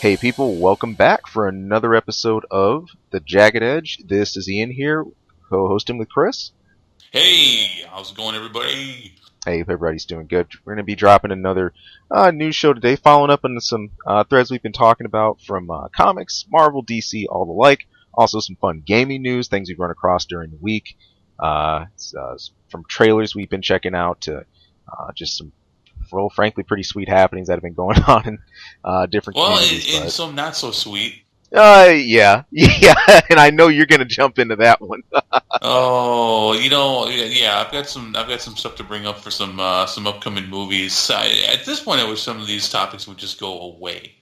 Hey people, welcome back for another episode of The Jagged Edge. This is Ian here, co-hosting with Chris. Hey, how's it going, everybody? Hey, everybody's doing good. We're going to be dropping another news show today, following up on some threads we've been talking about from comics, Marvel, DC, all the like. Also some fun gaming news, things we've run across during the week. From trailers we've been checking out to just some, well, frankly, pretty sweet happenings that have been going on in different Well, communities. and some not so sweet. Yeah, yeah, and I know you're gonna jump into that one. Oh, yeah, I've got some stuff to bring up for some upcoming movies. At this point, I wish some of these topics would just go away.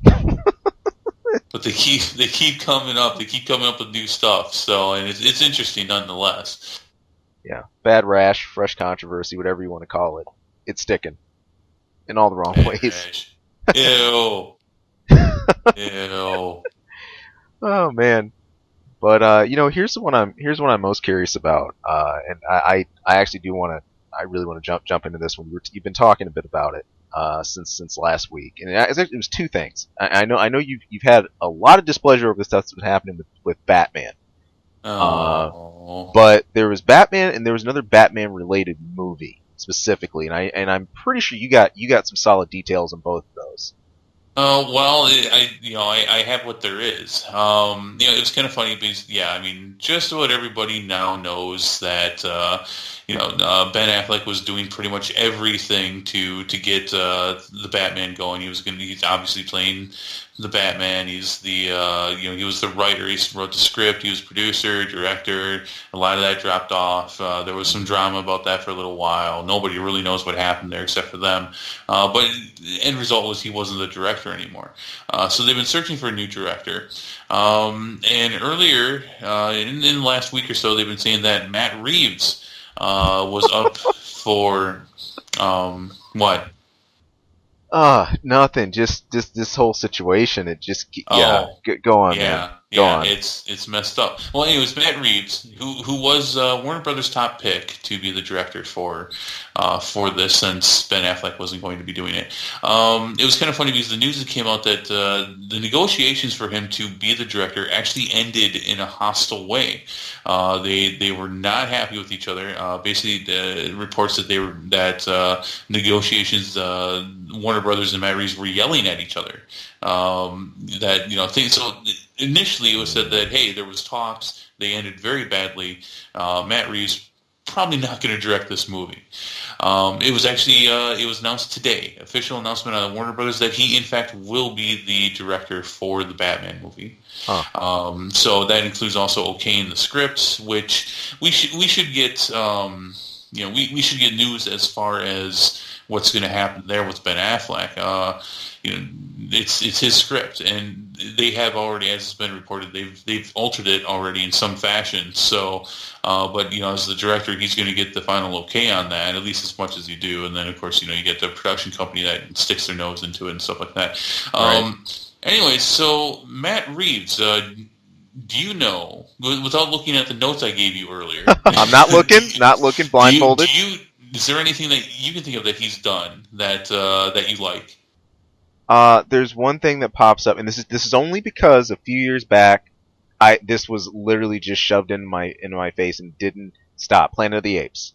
But they keep coming up. They keep coming up with new stuff. So, and it's interesting nonetheless. Yeah, bad rash, fresh controversy, whatever you want to call it. It's sticking in all the wrong Bad ways. rash. Ew. Ew. Oh man, but here's what I'm most curious about, and I actually do want to. I really want to jump into this one. You've been talking a bit about it since last week, and it was two things. I know you've had a lot of displeasure over the stuff that's been happening with Batman. Oh. But there was Batman, and there was another Batman related movie specifically, and I'm pretty sure you got some solid details on both of those. Well, I have what there is. It was kind of funny because, yeah, I mean, just about everybody now knows that, Ben Affleck was doing pretty much everything to get the Batman going. He's obviously playing the Batman. He's he was the writer. He wrote the script. He was producer, director. A lot of that dropped off. There was some drama about that for a little while. Nobody really knows what happened there except for them. But the end result was he wasn't the director anymore. So they've been searching for a new director. And earlier, in the last week or so, they've been saying that Matt Reeves was up for what? Nothing. Just this whole situation. It just Oh, Go on, man. yeah, Go yeah, on. it's messed up. Well, anyways, Matt Reeves, who was Warner Brothers' top pick to be the director for this, since Ben Affleck wasn't going to be doing it. It was kind of funny because the news that came out that the negotiations for him to be the director actually ended in a hostile way. They were not happy with each other. Basically, the reports that negotiations, Warner Brothers and Matt Reeves were yelling at each other. So initially it was said that, hey, there was talks, they ended very badly. Matt Reeves probably not going to direct this movie. It was actually it was announced today, official announcement on Warner Brothers, that he in fact will be the director for the Batman movie. Huh. So that includes also okaying the scripts, which we should get. We should get news as far as what's going to happen there with Ben Affleck. It's his script, and they have already, as it's been reported, they've altered it already in some fashion. So, but as the director, he's going to get the final okay on that, at least as much as you do. And then, of course, you get the production company that sticks their nose into it and stuff like that. Right. Anyway, so Matt Reeves, do you know, without looking at the notes I gave you earlier? I'm not looking blindfolded. Is there anything that you can think of that he's done that you like? There's one thing that pops up, and this is only because a few years back, this was literally just shoved into my face and didn't stop. Planet of the Apes.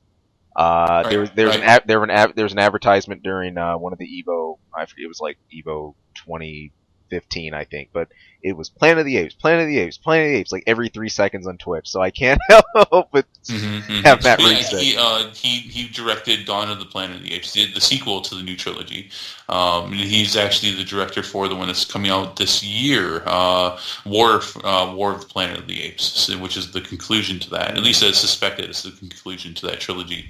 There was an advertisement during one of the Evo. I forget, it was like Evo 2015, I think, but it was Planet of the Apes, Planet of the Apes, Planet of the Apes, like every 3 seconds on Twitch. So I can't help but have Matt Reeves say. He directed Dawn of the Planet of the Apes, the sequel to the new trilogy. He's actually the director for the one that's coming out this year, War of the Planet of the Apes, which is the conclusion to that. At least as suspected, it's the conclusion to that trilogy,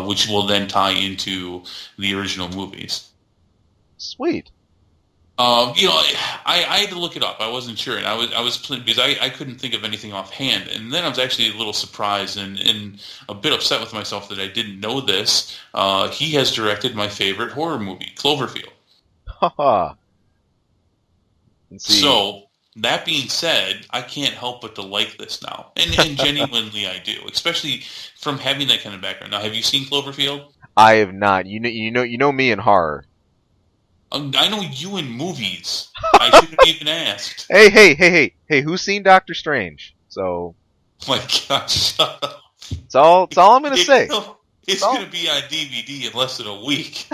which will then tie into the original movies. Sweet. I had to look it up. I wasn't sure, and I was because I couldn't think of anything offhand. And then I was actually a little surprised and a bit upset with myself that I didn't know this. He has directed my favorite horror movie, Cloverfield. Haha. So that being said, I can't help but to like this now, and genuinely I do, especially from having that kind of background. Now, have you seen Cloverfield? I have not. You know me in horror. I know you in movies. I shouldn't have even asked. Hey! Who's seen Doctor Strange? So My gosh, shut up. it's all I'm gonna say. It's gonna be on DVD in less than a week.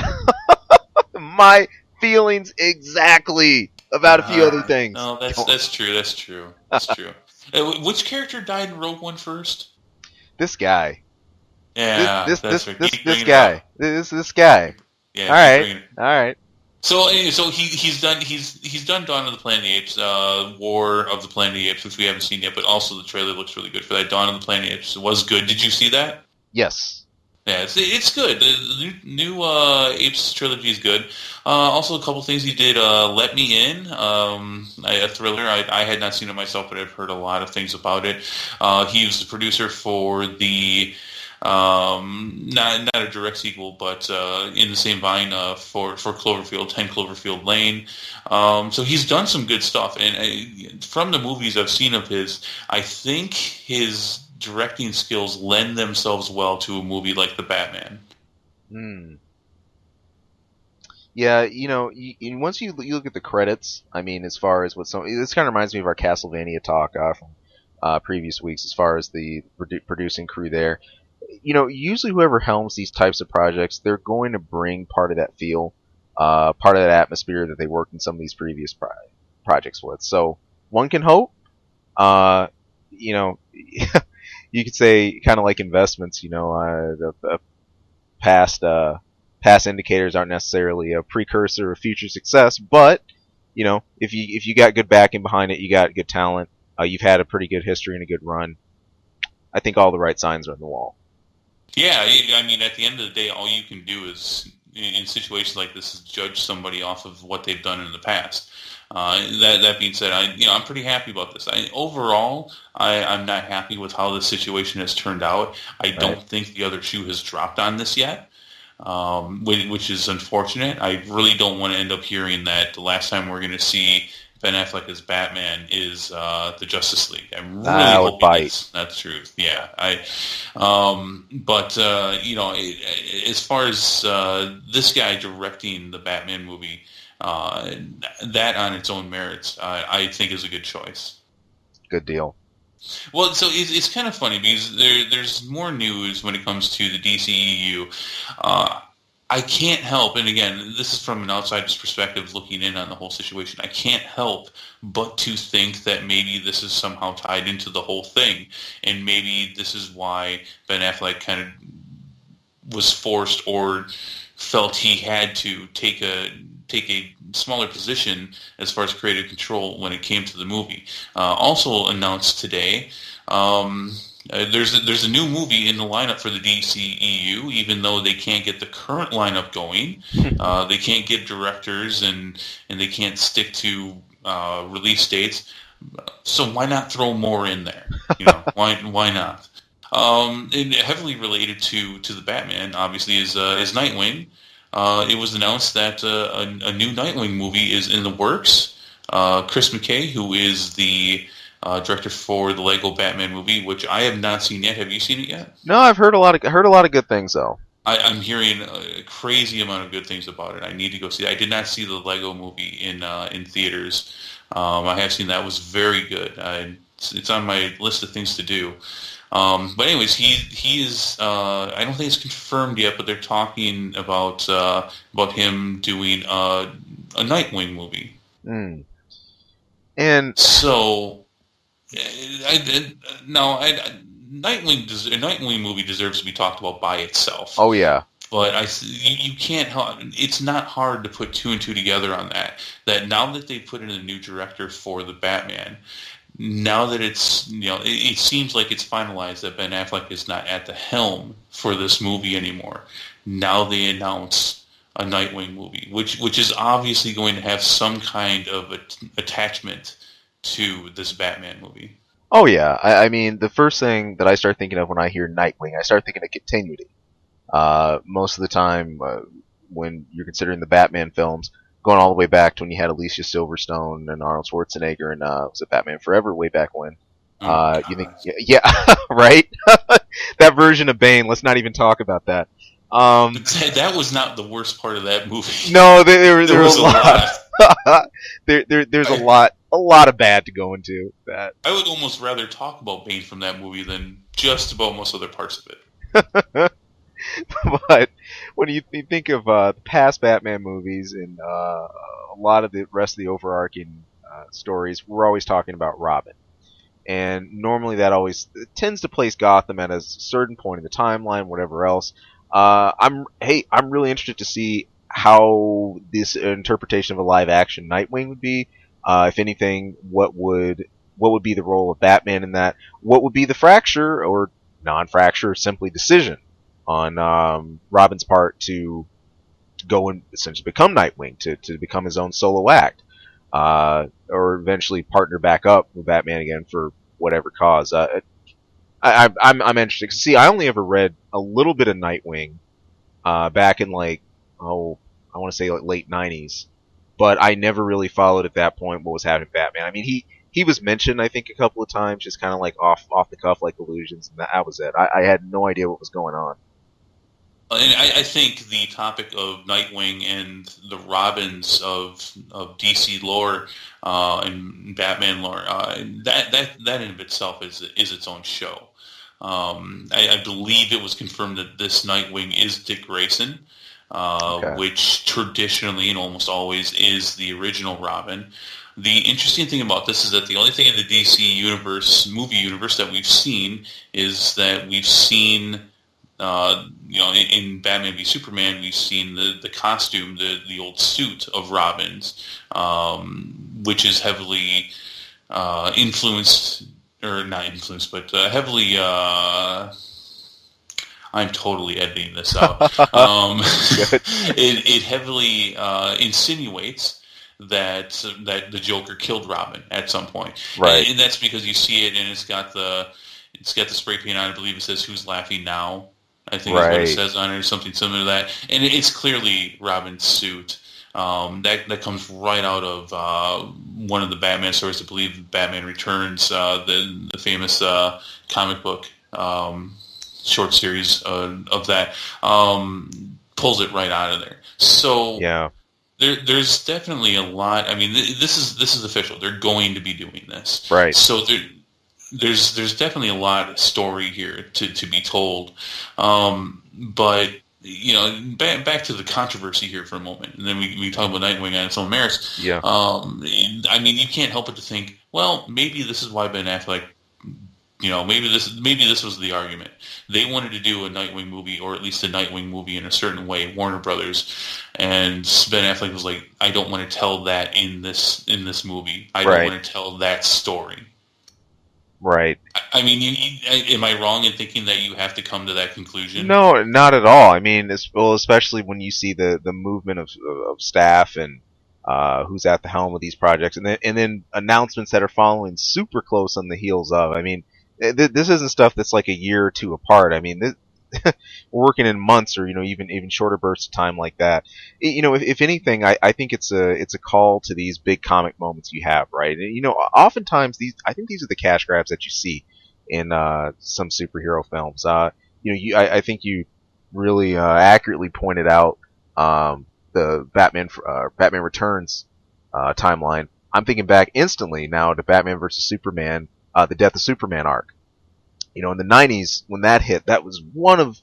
My feelings exactly about a few other things. No, that's true. That's true. That's true. Which character died in Rogue One first? This guy. Yeah, This this guy. This guy. Yeah. All right. So he's done Dawn of the Planet of the Apes, War of the Planet of the Apes, which we haven't seen yet, but also the trailer looks really good for that. Dawn of the Planet of the Apes was good. Did you see that? Yes. Yeah, it's good. The new Apes trilogy is good. Also, a couple things he did. Let Me In, a thriller. I had not seen it myself, but I've heard a lot of things about it. He was the producer for the not a direct sequel, but in the same vein for Cloverfield, 10 Cloverfield Lane. So he's done some good stuff, and from the movies I've seen of his, I think his directing skills lend themselves well to a movie like The Batman. Yeah, once you look at the credits, I mean, as far as this kind of reminds me of our Castlevania talk from previous weeks, as far as the producing crew there. Usually whoever helms these types of projects, they're going to bring part of that feel, part of that atmosphere that they worked in some of these previous projects with. So one can hope. You could say kind of like investments. The past indicators aren't necessarily a precursor of future success, but if you got good backing behind it, you got good talent, you've had a pretty good history and a good run. I think all the right signs are on the wall. Yeah, I mean, at the end of the day, all you can do is, in situations like this, is judge somebody off of what they've done in the past. That being said, I'm pretty happy about this. Overall, I'm not happy with how the situation has turned out. I don't think the other shoe has dropped on this yet, which is unfortunate. I really don't want to end up hearing that the last time we're going to see Ben Affleck as Batman is the Justice League. I'm really hoping that's the truth. Yeah, as far as this guy directing the Batman movie, that on its own merits, I think is a good choice. Good deal. Well, so it's kind of funny because there's more news when it comes to the DCEU. I can't help, and again, this is from an outsider's perspective looking in on the whole situation, I can't help but to think that maybe this is somehow tied into the whole thing, and maybe this is why Ben Affleck kind of was forced or felt he had to take a smaller position as far as creative control when it came to the movie. Also announced today, there's a new movie in the lineup for the DCEU, even though they can't get the current lineup going. They can't get directors and they can't stick to release dates. So why not throw more in there? Why not? And heavily related to the Batman, obviously, is Nightwing. It was announced that a new Nightwing movie is in the works. Chris McKay, who is the director for the Lego Batman movie, which I have not seen yet. Have you seen it yet? No, I've heard a lot of good things though. I'm hearing a crazy amount of good things about it. I need to go see it. I did not see the Lego movie in theaters. I have seen that. It was very good. It's on my list of things to do. But anyways, he is. I don't think it's confirmed yet, but they're talking about him doing a Nightwing movie. And so. A Nightwing movie deserves to be talked about by itself. Oh yeah, but you can't. It's not hard to put two and two together on that. That now that they put in a new director for the Batman, now that it's it seems like it's finalized that Ben Affleck is not at the helm for this movie anymore. Now they announce a Nightwing movie, which is obviously going to have some kind of attachment to this Batman movie. Oh yeah, I mean the first thing that I start thinking of when I hear Nightwing, I start thinking of continuity. Most of the time, when you're considering the Batman films, going all the way back to when you had Alicia Silverstone and Arnold Schwarzenegger and was it Batman Forever way back when? You think, yeah, right? That version of Bane. Let's not even talk about that. Um, That was not the worst part of that movie. no, there There were was a a lot. lot. There's I, a lot of bad to go into that. I would almost rather talk about Bane from that movie than just about most other parts of it. But when you think of the past Batman movies and a lot of the rest of the overarching stories, we're always talking about Robin. And normally that always tends to place Gotham at a certain point in the timeline, whatever else. I'm really interested to see how this interpretation of a live action Nightwing would be. If anything, what would be the role of Batman in that? What would be the fracture or non-fracture, simply decision on Robin's part to go and essentially become Nightwing, to become his own solo act, or eventually partner back up with Batman again for whatever cause. I'm interested. See, I only ever read a little bit of Nightwing back in I want to say like late '90s, but I never really followed at that point what was happening with Batman. I mean, he was mentioned I think a couple of times, just kind of like off the cuff, like allusions, and that was it. I had no idea what was going on. And I think the topic of Nightwing and the Robins of DC lore and Batman lore, that in of itself is its own show. I believe it was confirmed that this Nightwing is Dick Grayson, Okay. which traditionally and almost always is the original Robin. The interesting thing about this is that the only thing in the DC universe, movie universe, that we've seen is that we've seen, in Batman v Superman, we've seen the costume, the old suit of Robin's, which is heavily influenced, or not influenced, but heavily. I'm totally editing this out. It heavily insinuates that the Joker killed Robin at some point, Right. and that's because you see it, and it's got the spray paint on. I believe it says "Who's laughing now?" I think is what it Right. says on it, or something similar to that. And it's clearly Robin's suit. That comes right out of one of the Batman stories. I believe Batman Returns, the famous comic book short series of that, pulls it right out of there. So Yeah. there's definitely a lot. I mean, this is official. They're going to be doing this. Right. So there's definitely a lot of story here to be told. But back to the controversy here for a moment, and then we talk about Nightwing on its own merits. Yeah. I mean, you can't help but to think, well, maybe this is why Ben Affleck. Maybe this was the argument. They wanted to do a Nightwing movie, or at least a Nightwing movie in a certain way, Warner Brothers, and Ben Affleck was like, I don't want to tell that in this movie. I don't want to tell that story. Right. I mean, am I wrong in thinking that you have to come to that conclusion? No, not at all. I mean, especially when you see the movement of staff and who's at the helm of these projects, and then announcements that are following super close on the heels of. I mean, this isn't stuff that's like a year or two apart. I mean, we're working in months, or even shorter bursts of time like that. If anything, I think it's a call to these big comic moments you have, right? And, oftentimes I think these are the cash grabs that you see in some superhero films. I think you really accurately pointed out the Batman Returns timeline. I'm thinking back instantly now to Batman versus Superman, the Death of Superman arc. In the '90s when that hit, that was one of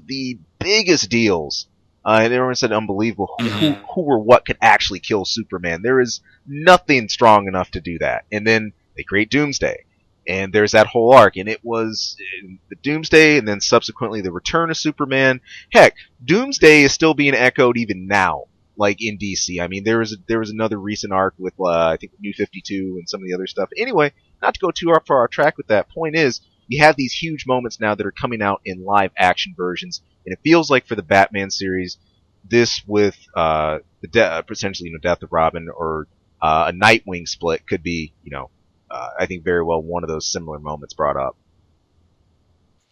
the biggest deals. And everyone said unbelievable. Who or what could actually kill Superman? There is nothing strong enough to do that. And then they create Doomsday, and there's that whole arc, and it was the Doomsday, and then subsequently the Return of Superman. Heck, Doomsday is still being echoed even now, like in DC. I mean, there was another recent arc with I think New 52 and some of the other stuff. Anyway, not to go too far off track with that. Point is, you have these huge moments now that are coming out in live action versions, and it feels like for the Batman series, this with potentially Death of Robin or a Nightwing split could be I think very well one of those similar moments brought up.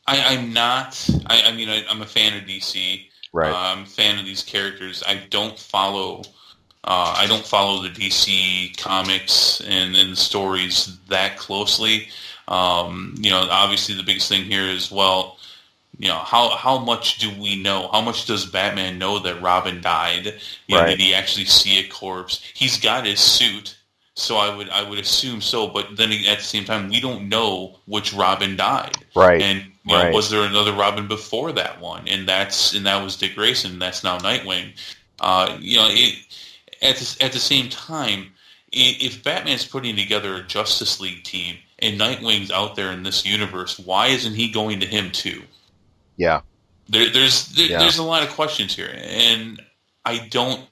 I'm not. I mean, I'm a fan of DC. Right. I'm a fan of these characters. I don't follow the DC comics and the stories that closely. Obviously the biggest thing here is, well, how much do we know? How much does Batman know that Robin died? Right. Did he actually see a corpse? He's got his suit, so I would assume so. But then at the same time, we don't know which Robin died, Right. and Right. was there another Robin before that one? And that was Dick Grayson. That's now Nightwing. At the same time, if Batman's putting together a Justice League team and Nightwing's out there in this universe, why isn't he going to him too? Yeah. There's a lot of questions here, and I don't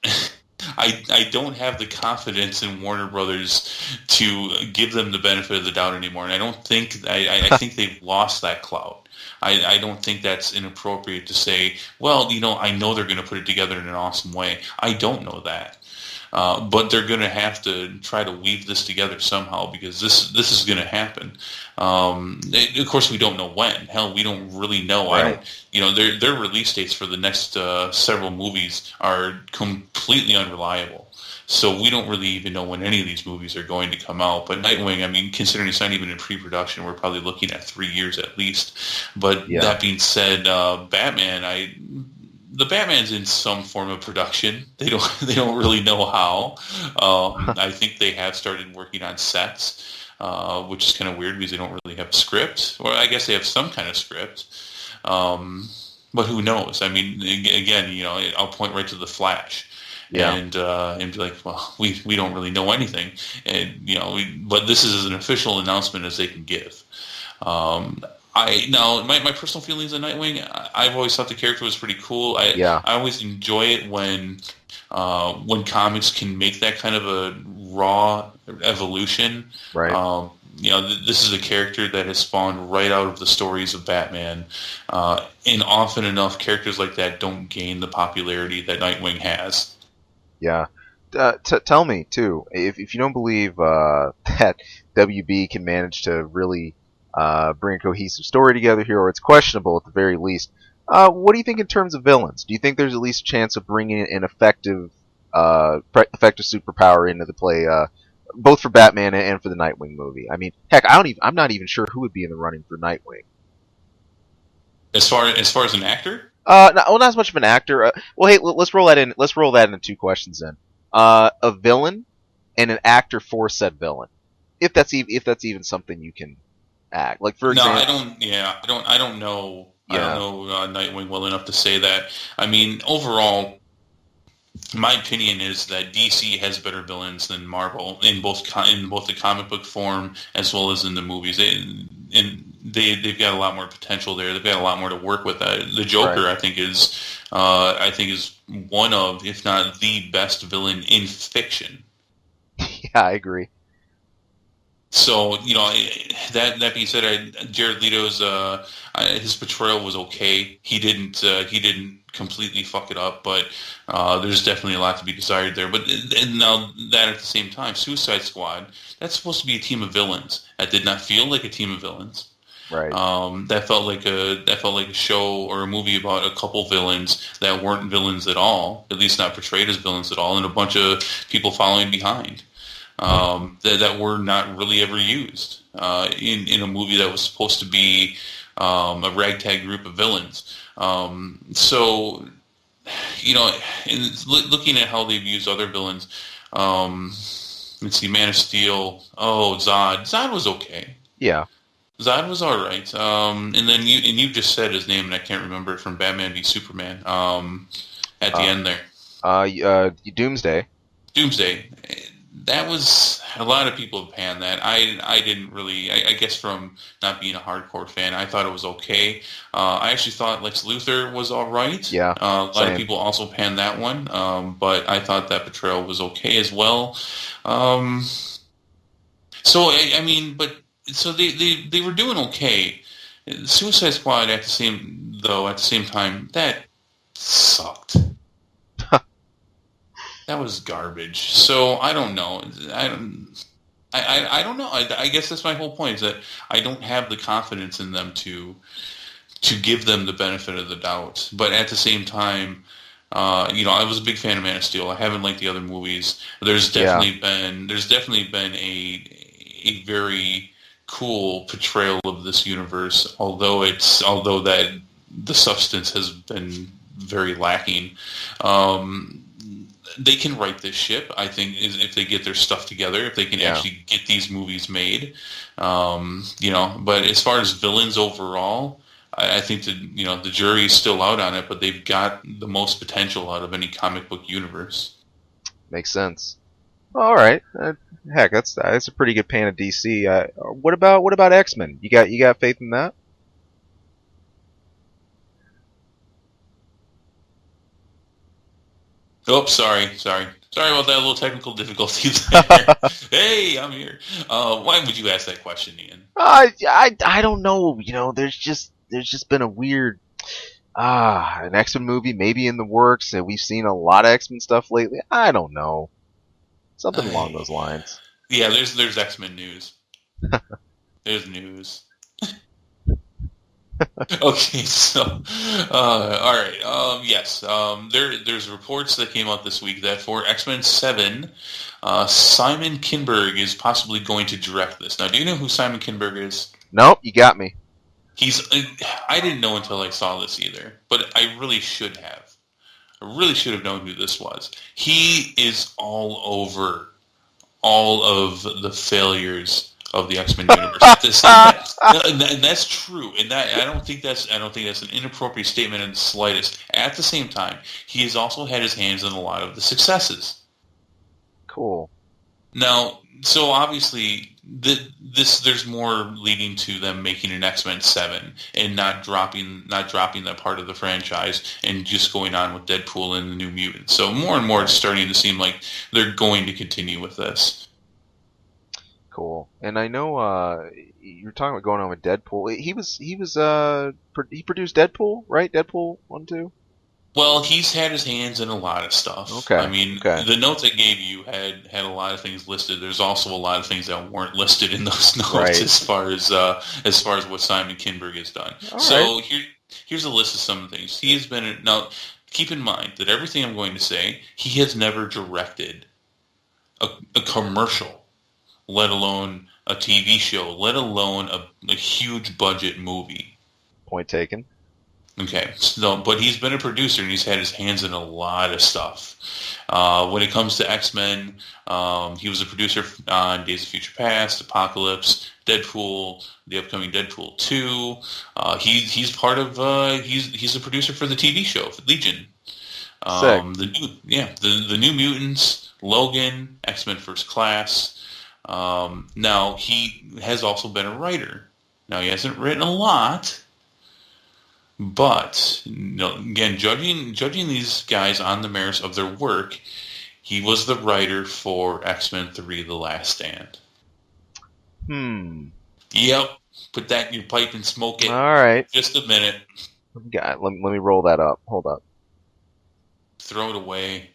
I don't have the confidence in Warner Brothers to give them the benefit of the doubt anymore, and I don't think I think they've lost that clout. I don't think that's inappropriate to say, well, I know they're going to put it together in an awesome way. I don't know that. But they're going to have to try to weave this together somehow because this is going to happen. Of course, we don't know when. Hell, we don't really know. Right. Their release dates for the next several movies are completely unreliable. So we don't really even know when any of these movies are going to come out. But Nightwing, I mean, considering it's not even in pre-production, we're probably looking at 3 years at least. But that being said, Batman, the Batman's in some form of production. They don't really know how. I think they have started working on sets, which is kind of weird because they don't really have a script. Or I guess they have some kind of script. But who knows? I mean, again, I'll point right to the Flash. Yeah. And be like, well, we don't really know anything, and but this is as an official announcement as they can give. My personal feelings on Nightwing, I've always thought the character was pretty cool. I always enjoy it when comics can make that kind of a raw evolution. Right. This is a character that has spawned right out of the stories of Batman, and often enough, characters like that don't gain the popularity that Nightwing has. Yeah. Tell me too, if you don't believe that WB can manage to really bring a cohesive story together here, or it's questionable at the very least. What do you think in terms of villains? Do you think there's at least a chance of bringing an effective superpower into the play, both for Batman and for the Nightwing movie? I mean, heck, I'm not even sure who would be in the running for Nightwing. As far as an actor? Not as much of an actor. Well, hey, let's roll that in. Let's roll that into two questions then. A villain and an actor for said villain, if that's even something you can act. Like for example, I don't. Yeah, I don't know. Yeah. I don't know Nightwing well enough to say that. I mean, overall, my opinion is that DC has better villains than Marvel in both the comic book form as well as in the movies. They've got a lot more potential there. They've got a lot more to work with. The Joker, right. I think is one of, if not the best villain in fiction. Yeah, I agree. So that being said, Jared Leto's his portrayal was okay. He didn't completely fuck it up, but there's definitely a lot to be desired there. But and now that at the same time, Suicide Squad, that's supposed to be a team of villains. That did not feel like a team of villains. Right. That felt like a show or a movie about a couple villains that weren't villains at all, at least not portrayed as villains at all, and a bunch of people following behind. That were not really ever used in a movie that was supposed to be a ragtag group of villains. So, looking at how they've used other villains, let's see, Man of Steel. Oh, Zod. Zod was okay. Yeah. Zod was all right. And then you just said his name, and I can't remember it, from Batman v Superman. At the end there. Doomsday. Doomsday. That was, a lot of people have panned that. I didn't really, I guess from not being a hardcore fan, I thought it was okay. I actually thought Lex Luthor was all right. Yeah, a lot of people also panned that one, but I thought that portrayal was okay as well. So they were doing okay. Suicide Squad at the same time, that sucked. That was garbage. So I don't know. I don't know. I guess that's my whole point, is that I don't have the confidence in them to give them the benefit of the doubt. But at the same time, I was a big fan of Man of Steel. I haven't liked the other movies. There's definitely been a very cool portrayal of this universe. Although that the substance has been very lacking. Um, they can right this ship, I think, if they get their stuff together, if they can actually get these movies made. But as far as villains overall, I think the jury is still out on it, but they've got the most potential out of any comic book universe. Makes sense. All right. Heck, that's a pretty good pan of DC. What about X-Men? You got faith in that? Oh, sorry about that little technical difficulty there. Hey, I'm here. Why would you ask that question, Ian? I don't know. There's just been a weird an X-Men movie maybe in the works, and we've seen a lot of X-Men stuff lately. I don't know. Something along those lines. Yeah, there's X-Men news. There's news. Okay, so all right. Yes, there's reports that came out this week that for X-Men 7, Simon Kinberg is possibly going to direct this. Now, do you know who Simon Kinberg is? Nope, you got me. I didn't know until I saw this either, but I really should have. I really should have known who this was. He is all over all of the failures of the X-Men universe. And that's true. And I don't think that's an inappropriate statement in the slightest. At the same time, he has also had his hands in a lot of the successes. Cool. Now, so obviously, there's more leading to them making an X-Men 7 and not dropping that part of the franchise and just going on with Deadpool and the New Mutants. So more and more, it's starting to seem like they're going to continue with this. Cool. And I know you were talking about going on with Deadpool. He produced Deadpool, right? Deadpool 1, 2? Well, he's had his hands in a lot of stuff. Okay. I mean, the notes I gave you had a lot of things listed. There's also a lot of things that weren't listed in those notes, right, as far as what Simon Kinberg has done. All so right. Here's a list of some of the things he has been. Now, keep in mind that everything I'm going to say, he has never directed a commercial, let alone a TV show, let alone a huge budget movie. Point taken. Okay, so, but he's been a producer and he's had his hands in a lot of stuff. When it comes to X-Men, he was a producer on Days of Future Past, Apocalypse, Deadpool, the upcoming Deadpool 2. He's part of he's a producer for the TV show Legion. The New Mutants, Logan, X-Men First Class. Now he has also been a writer. Now he hasn't written a lot. But again, judging these guys on the merits of their work, he was the writer for X-Men 3: The Last Stand. Yep. Put that in your pipe and smoke it. All right. Just a minute. Let me roll that up. Hold up. Throw it away.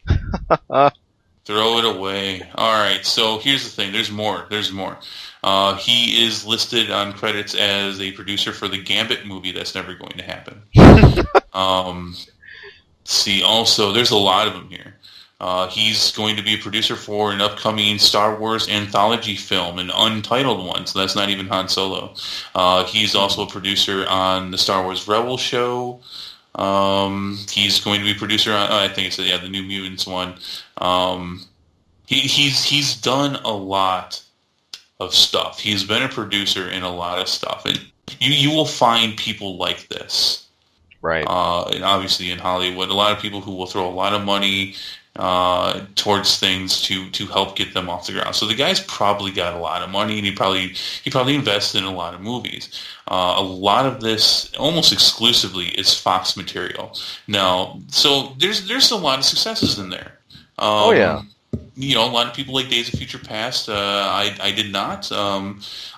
Throw it away. All right. So here's the thing. There's more. He is listed on credits as a producer for the Gambit movie. That's never going to happen. See, also, there's a lot of them here. He's going to be a producer for an upcoming Star Wars anthology film, an untitled one, so that's not even Han Solo. He's also a producer on the Star Wars Rebel show. He's going to be a producer on, I think it's the New Mutants one. He's done a lot of stuff. He's been a producer in a lot of stuff, and you will find people like this, right? And obviously in Hollywood, a lot of people who will throw a lot of money towards things to help get them off the ground. So the guy's probably got a lot of money, and he probably invested in a lot of movies. A lot of this, almost exclusively, is Fox material. Now, so there's a lot of successes in there. Oh yeah. A lot of people like Days of Future Past. I did not.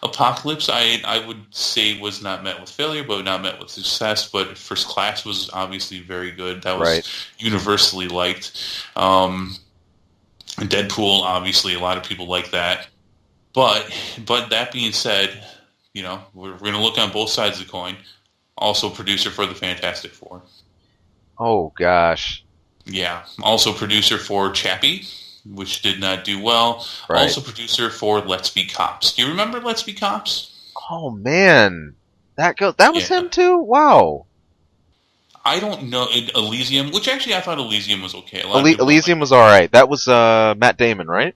Apocalypse, I would say was not met with failure, but not met with success. But First Class was obviously very good. That was universally liked. Deadpool, obviously, a lot of people like that. But that being said, we're going to look on both sides of the coin. Also producer for the Fantastic Four. Oh, gosh. Yeah. Also producer for Chappie, which did not do well. Right. Also producer for Let's Be Cops. Do you remember Let's Be Cops? Oh, man. That was him, too? Wow. I don't know Elysium, which actually I thought Elysium was okay. A lot of people don't like Elysium it. was all right. That was Matt Damon, right?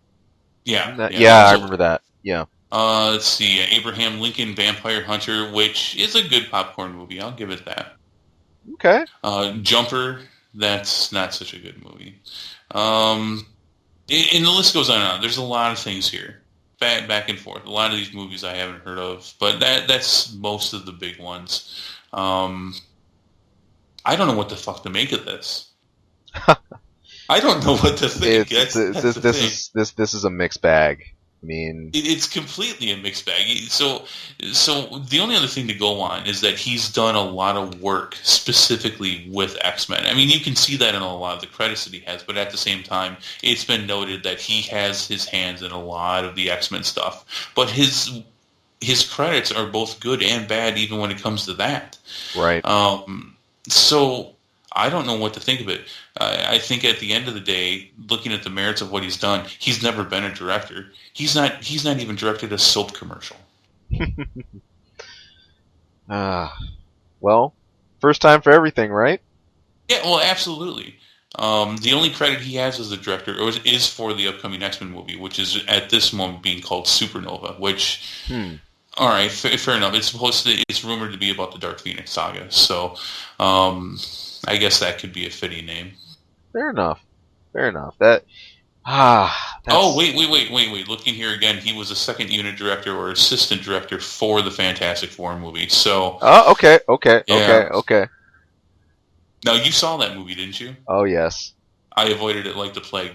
Yeah, yeah, Yeah, that I was remember okay. that. Yeah. Let's see, Abraham Lincoln Vampire Hunter, which is a good popcorn movie. I'll give it that. Okay. Jumper, that's not such a good movie. Um, and the list goes on and on. There's a lot of things here, back and forth. A lot of these movies I haven't heard of, but that's most of the big ones. Um, I don't know what the fuck to make of this. I don't know what to think. That's the thing. This is a mixed bag. I mean, It's completely a mixed bag. So the only other thing to go on is that he's done a lot of work specifically with X-Men. I mean, you can see that in a lot of the credits that he has, but at the same time, it's been noted that he has his hands in a lot of the X-Men stuff. But his credits are both good and bad, even when it comes to that. right. So I don't know what to think of it. I think at the end of the day, looking at the merits of what he's done, he's never been a director. He's not even directed a soap commercial. Uh, well, first time for everything, right? Yeah, well, absolutely. The only credit he has as a director is for the upcoming X-Men movie, which is at this moment being called Supernova. Which, Hmm. all right, fair enough. It's rumored to be about the Dark Phoenix saga. So, I guess that could be a fitting name. Fair enough. Fair enough. That's Oh, wait. Looking here again, he was a second unit director or assistant director for the Fantastic Four movie. So, Oh, okay. yeah. Okay. Now, you saw that movie, didn't you? Oh, yes. I avoided it like the plague.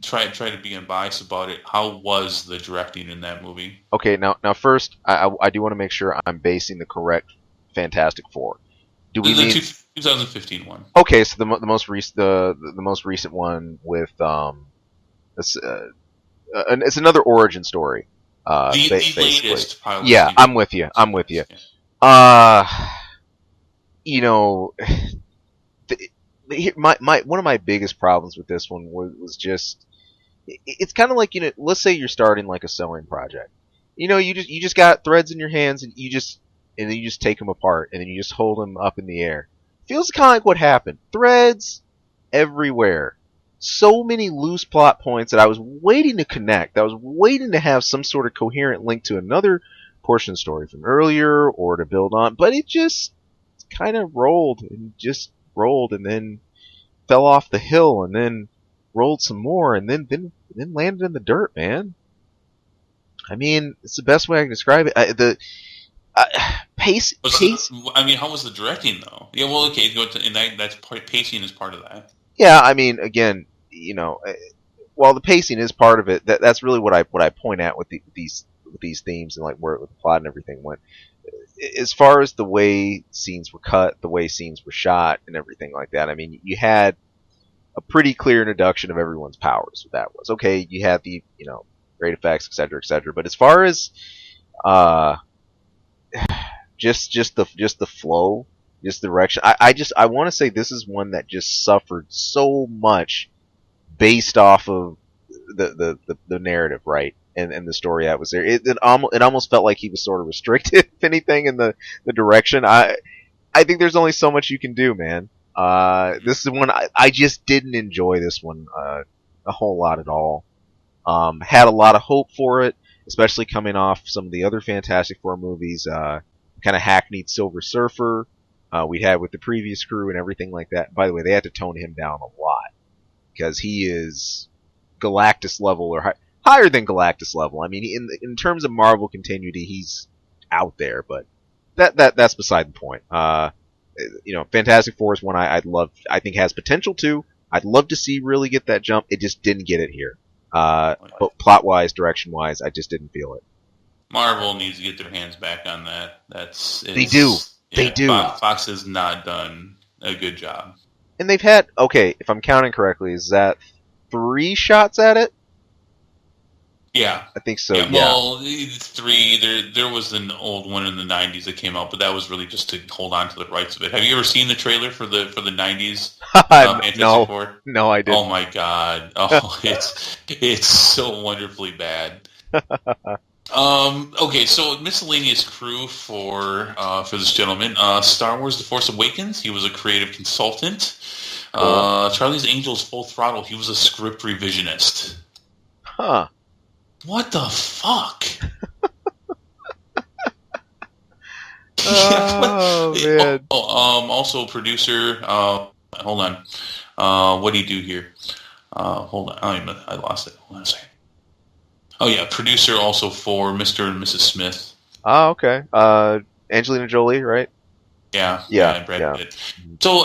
Try to be unbiased about it. How was the directing in that movie? Okay, now first, I do want to make sure I'm basing the correct Fantastic Four. Do we The mean 2015 one. okay? So the most recent the most recent one with it's another origin story. The Basically, latest pilot. yeah, season. I'm with you. I'm with you. Yeah. Uh, you know, my one of my biggest problems with this one was just it's kind of like, let's say you're starting like a sewing project. You just got threads in your hands, and then you just take them apart, and then you just hold them up in the air. Feels kind of like what happened. Threads everywhere. So many loose plot points that I was waiting to connect. I was waiting to have some sort of coherent link to another portion of the story from earlier or to build on, but it just kind of rolled and then fell off the hill and then rolled some more and then landed in the dirt, man. I mean, it's the best way I can describe it. Pace. I mean, how was the directing though? Yeah, well, okay, pacing is part of that. Yeah, I mean, again, while the pacing is part of it, that's really what I point at with these themes and like where with the plot and everything went. As far as the way scenes were cut, the way scenes were shot, and everything like that. I mean, you had a pretty clear introduction of everyone's powers. That was okay. You had the great effects, etc., etc. But as far as just the flow, just the direction, I want to say this is one that just suffered so much based off of the narrative, right? And the story that was there. It almost felt like he was sort of restricted, if anything, in the direction. I think there's only so much you can do, man. This is one I just didn't enjoy this one a whole lot at all. Had a lot of hope for it, especially coming off some of the other Fantastic Four movies, kind of hackneyed Silver Surfer we had with the previous crew and everything like that. By the way, they had to tone him down a lot because he is Galactus level or higher than Galactus level. I mean, in terms of Marvel continuity, he's out there, but that's beside the point. Fantastic Four is one I think has potential to. I'd love to see really get that jump. It just didn't get it here. But plot wise, direction wise, I just didn't feel it. Marvel needs to get their hands back on that. They do. Yeah, they do. Fox has not done a good job. And they've had, okay, if I'm counting correctly, is that 3 shots at it? Yeah, I think so. Yeah, Yeah. Well, 3. There was an old one in the '90s that came out, but that was really just to hold on to the rights of it. Have you ever seen the trailer for the '90s? No, I didn't. Oh my god! Oh, it's so wonderfully bad. Okay, so miscellaneous crew for this gentleman. Star Wars: The Force Awakens. He was a creative consultant. Cool. Charlie's Angels Full Throttle. He was a script revisionist. Huh. What the fuck? Yeah, what? Oh man. Also producer. Hold on. What do you do here? Hold on. I lost it. Hold on a second. Oh yeah, producer also for Mr. and Mrs. Smith. Oh, okay. Angelina Jolie, right? Yeah, Yeah, and Brad yeah. Pitt. So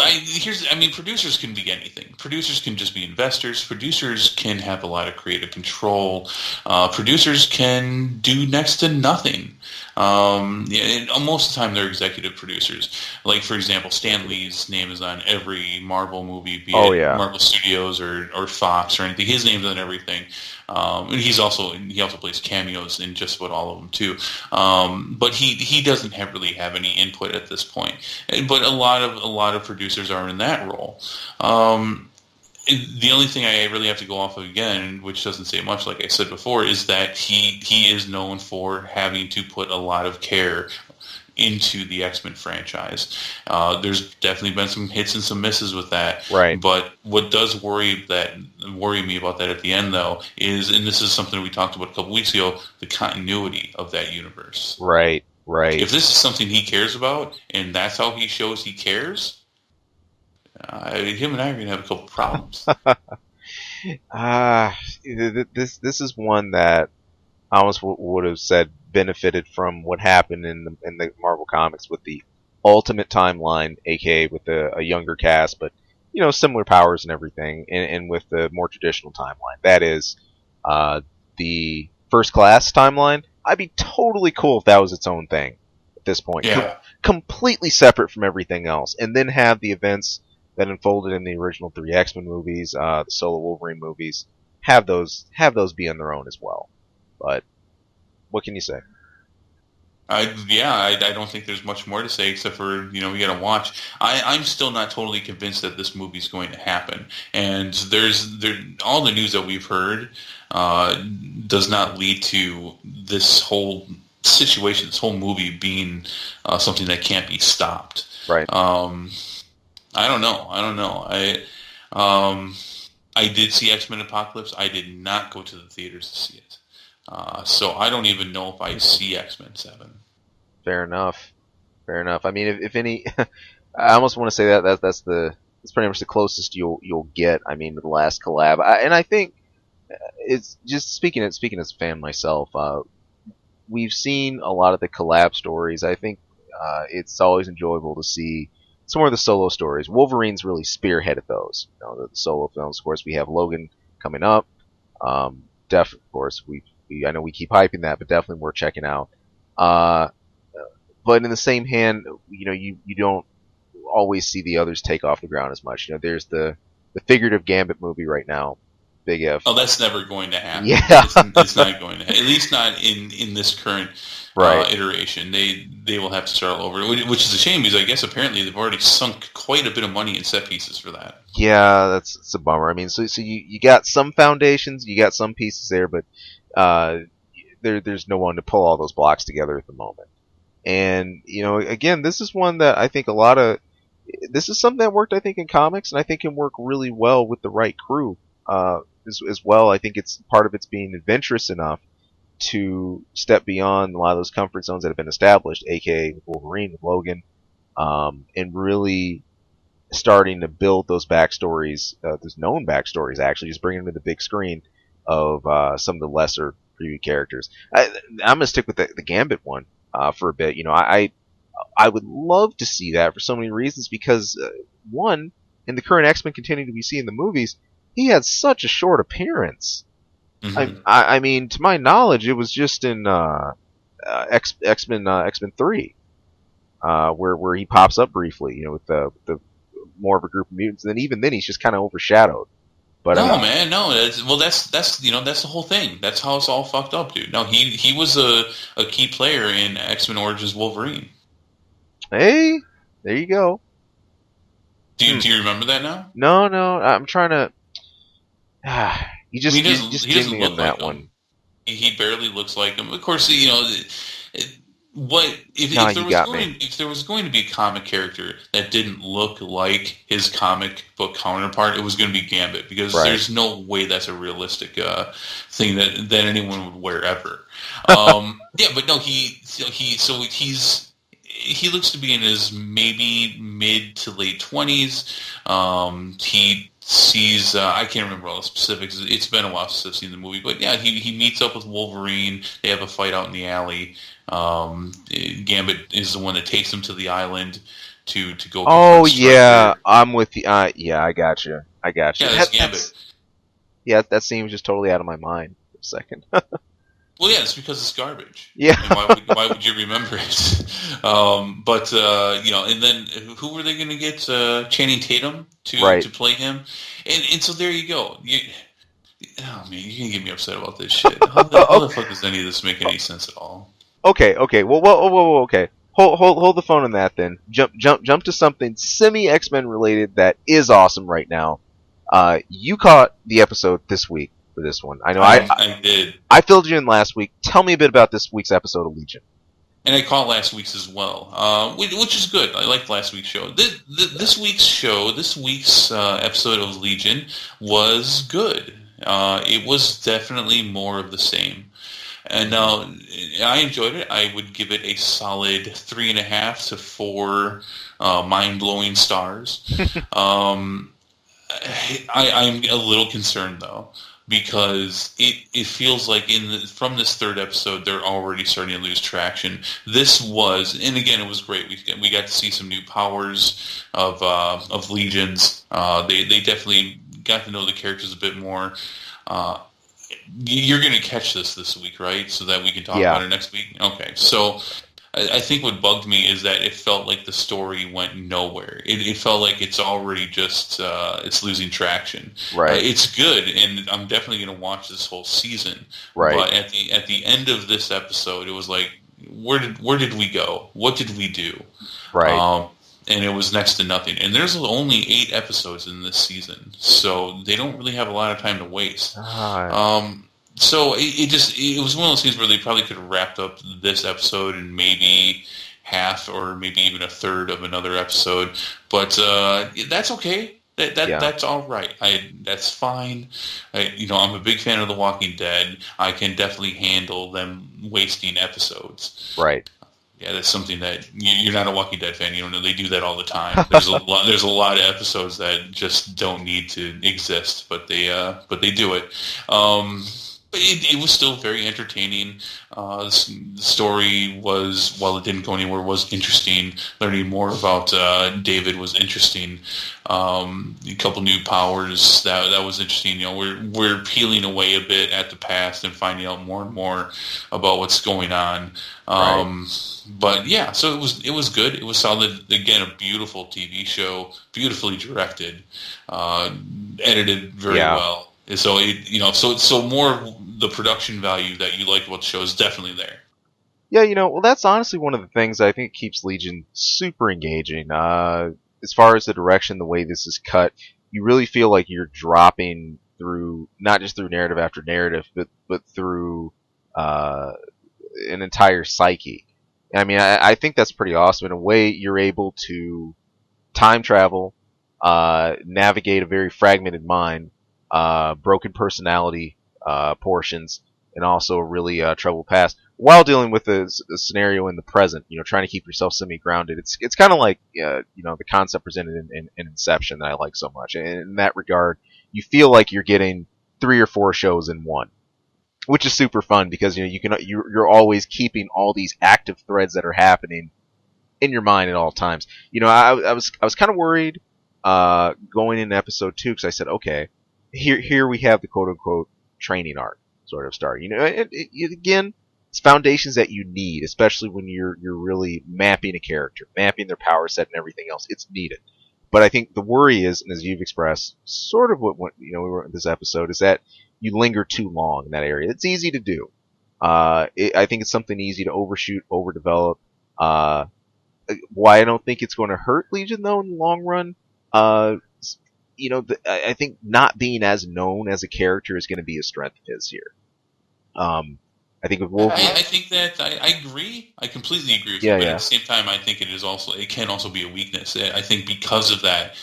producers can be anything. Producers can just be investors. Producers can have a lot of creative control. Producers can do next to nothing. Yeah, and most of the time, they're executive producers. Like, for example, Stan Lee's name is on every Marvel movie, be Oh it yeah. Marvel Studios or Fox or anything. His name's on everything. And he also plays cameos in just about all of them too. But he doesn't really have any input at this point. But a lot of producers are in that role. The only thing I really have to go off of again, which doesn't say much, like I said before, is that he is known for having to put a lot of care into the X-Men franchise. There's definitely been some hits and some misses with that. Right. But what does worry me about that at the end, though, is, and this is something we talked about a couple weeks ago, the continuity of that universe. Right. Right. If this is something he cares about, and that's how he shows he cares, him and I are going to have a couple problems. This is one that I almost would have said benefited from what happened in the Marvel comics with the Ultimate Timeline, aka with a younger cast, but similar powers and everything, and with the more traditional timeline. That is, the First Class timeline. I'd be totally cool if that was its own thing at this point, Yeah. completely separate from everything else, and then have the events that unfolded in the original three X-Men movies, the solo Wolverine movies, have those be on their own as well. But what can you say? I don't think there's much more to say except for we got to watch. I'm still not totally convinced that this movie's going to happen, and all the news that we've heard does not lead to this whole situation, this whole movie being something that can't be stopped. Right. I don't know. I did see X-Men Apocalypse. I did not go to the theaters to see it. So I don't even know if I see X-Men 7. Fair enough. Fair enough. I mean, if any, I almost want to say that's pretty much the closest you'll get. I mean, the last collab, and I think it's just speaking as a fan myself. We've seen a lot of the collab stories. I think it's always enjoyable to see some more of the solo stories. Wolverine's really spearheaded those. The solo films. Of course, we have Logan coming up. Of course, I know we keep hyping that, but definitely worth checking out. But in the same hand, you don't always see the others take off the ground as much. There's the figurative Gambit movie right now, Big F. Oh, that's never going to happen. Yeah, it's not going to happen. At least not in this current iteration. They will have to start all over, which is a shame because I guess apparently they've already sunk quite a bit of money in set pieces for that. Yeah, it's a bummer. I mean, so you got some foundations, you got some pieces there, but there's no one to pull all those blocks together at the moment. And again, this is one that I think this is something that worked, I think, in comics, and I think can work really well with the right crew as well. I think it's part of it's being adventurous enough to step beyond a lot of those comfort zones that have been established, aka with Wolverine, with Logan, and really starting to build those backstories, those known backstories, actually, just bringing them to the big screen of some of the lesser preview characters. I'm going to stick with the Gambit one for a bit. I would love to see that for so many reasons because, one, in the current X-Men continuing to be seen in the movies, he had such a short appearance. Mm-hmm. I mean, to my knowledge, it was just in X-Men 3, where he pops up briefly, with the more of a group of mutants, and then even then he's just kind of overshadowed. But no, man, no. That's the whole thing. That's how it's all fucked up, dude. No, he was a key player in X-Men Origins Wolverine. Hey, there you go. Do you remember that now? No, I'm trying to. You just he doesn't did me look on that like one. He barely looks like him. Of course, you know, what Nah, if there you was got me. going to be a comic character that didn't look like his comic book counterpart, it was going to be Gambit, because Right. there's no way that's a realistic thing that anyone would wear ever. Yeah, but no, he looks to be in his maybe mid to late 20s. He sees I can't remember all the specifics. It's been a while since I've seen the movie, but yeah, he meets up with Wolverine. They have a fight out in the alley. Gambit is the one that takes him to the island to go Oh confront yeah, Stryker. I'm with you. Yeah, I got you. I got you. Yeah, that's Gambit. That seems just totally out of my mind for a second. Well, yeah, it's because it's garbage. Yeah. And why would you remember it? But you know, and then who were they going to get? Channing Tatum Right. to play him, and so there you go. Oh man, you can get me upset about this shit. How the fuck does any of this make any sense at all? Okay. Whoa. Okay. Hold the phone on that then. Jump to something semi X-Men related that is awesome right now. You caught the episode this week for this one. I know. I did. I filled you in last week. Tell me a bit about this week's episode of Legion. And I caught last week's as well, which is good. I liked last week's show. This week's episode of Legion was good. It was definitely more of the same. And I enjoyed it. I would give it a solid 3.5 to 4 mind-blowing stars. I'm a little concerned though, because it feels like from this third episode they're already starting to lose traction. This was, and again, it was great. We got to see some new powers of Legions. They definitely got to know the characters a bit more. You're going to catch this week, right? So that we can talk about it next week. Okay, so I think what bugged me is that it felt like the story went nowhere. It felt like it's already just it's losing traction. Right. It's good, and I'm definitely going to watch this whole season. Right. But at the end of this episode, it was like, where did we go? What did we do? Right. And it was next to nothing. And there's only 8 episodes in this season, so they don't really have a lot of time to waste. So it was one of those things where they probably could have wrapped up this episode in maybe half or maybe even a third of another episode. But that's okay. That's all right. That's fine. I'm a big fan of The Walking Dead. I can definitely handle them wasting episodes. Right. Yeah, that's something that you're not a Walking Dead fan. You don't know they do that all the time. There's a lot. There's a lot of episodes that just don't need to exist, but they do it. But it was still very entertaining. The story was, while it didn't go anywhere, was interesting. Learning more about David was interesting. A couple new powers that was interesting. We're peeling away a bit at the past and finding out more and more about what's going on. But yeah, so it was good. It was solid. Again, a beautiful TV show, beautifully directed, edited very well. So so more of the production value that you like about the show is definitely there. Yeah, well, that's honestly one of the things I think keeps Legion super engaging. As far as the direction, the way this is cut, you really feel like you're dropping through, not just through narrative after narrative, but through an entire psyche. I mean, I think that's pretty awesome. In a way, you're able to time travel, navigate a very fragmented mind, broken personality portions, and also a really troubled past, while dealing with a scenario in the present. Trying to keep yourself semi-grounded. It's kind of like the concept presented in Inception that I like so much. And in that regard, you feel like you're getting 3 or 4 shows in one, which is super fun because you're always keeping all these active threads that are happening in your mind at all times. I was kind of worried going into episode 2, because I said, okay, here we have the quote unquote training arc sort of start. Again, it's foundations that you need, especially when you're really mapping a character, mapping their power set and everything else. It's needed. But I think the worry is, and as you've expressed, sort of what we were in this episode, is that you linger too long in that area. It's easy to do. I think it's something easy to overshoot, overdevelop. Why I don't think it's going to hurt Legion though in the long run. I think not being as known as a character is going to be a strength of his here. I think with Wolverine, I think that I agree. I completely agree with you. yeah, But at yeah, the same time, I think it can also be a weakness. I think because of that,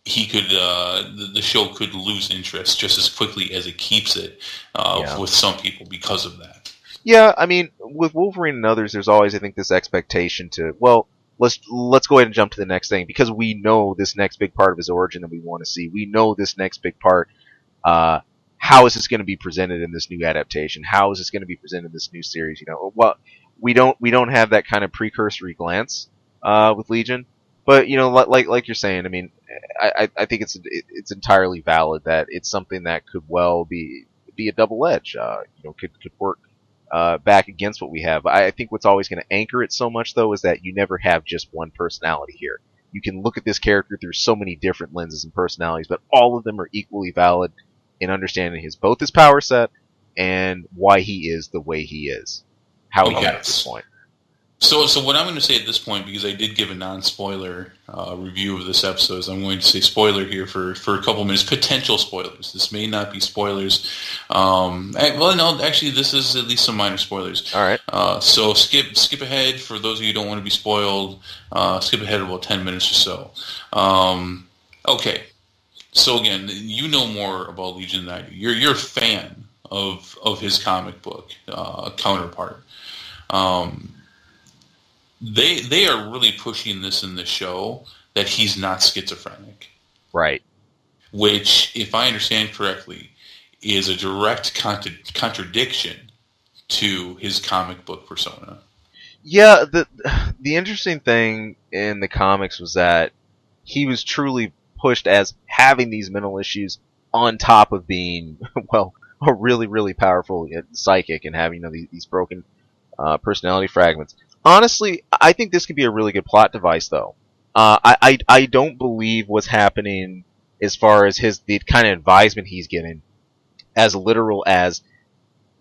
he could the show could lose interest just as quickly as it keeps it yeah. with some people because of that. Yeah, I mean, with Wolverine and others, there's always, I think, this expectation to, well, let's go ahead and jump to the next thing because we know this next big part of his origin that we want to see. We know this next big part. Uh, how is this going to be presented in this new adaptation? How is this going to be presented in this new series? Well, we don't have that kind of precursory glance with Legion, but like you're saying, I mean, I think it's entirely valid that it's something that could well be a double edge. Could work back against what we have. I think what's always going to anchor it so much, though, is that you never have just one personality here. You can look at this character through so many different lenses and personalities, but all of them are equally valid in understanding both his power set and why he is the way he is, how he got to this point. So what I'm going to say at this point, because I did give a non-spoiler review of this episode, is I'm going to say spoiler here for a couple minutes. Potential spoilers. This may not be spoilers. Well, no, actually, this is at least some minor spoilers. All right. So skip ahead for those of you who don't want to be spoiled. Skip ahead about 10 minutes or so. Okay. So again, you know more about Legion than I do. You're a fan of his comic book counterpart. They are really pushing this in the show that he's not schizophrenic. Right. Which, if I understand correctly, is a direct contradiction to his comic book persona. Yeah, the interesting thing in the comics was that he was truly pushed as having these mental issues on top of being, well, a really, really powerful psychic and having these broken personality fragments. Honestly, I think this could be a really good plot device, though. I don't believe what's happening as far as the kind of advisement he's getting as literal as,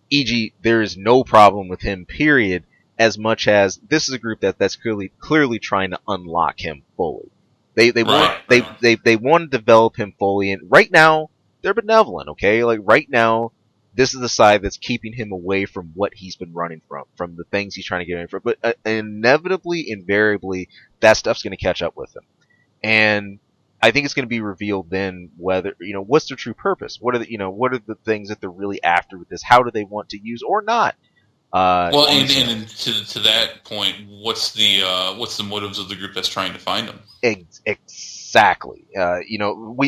e.g., there is no problem with him, period, as much as this is a group that's clearly trying to unlock him fully. They want to develop him fully, and right now they're benevolent. Okay, like right now, this is the side that's keeping him away from what he's been running from the things he's trying to get away from. But inevitably, invariably, that stuff's going to catch up with him, and I think it's going to be revealed then whether what's their true purpose. What are the things that they're really after with this? How do they want to use or not? Well, and to that point, what's the motives of the group that's trying to find him? Exactly.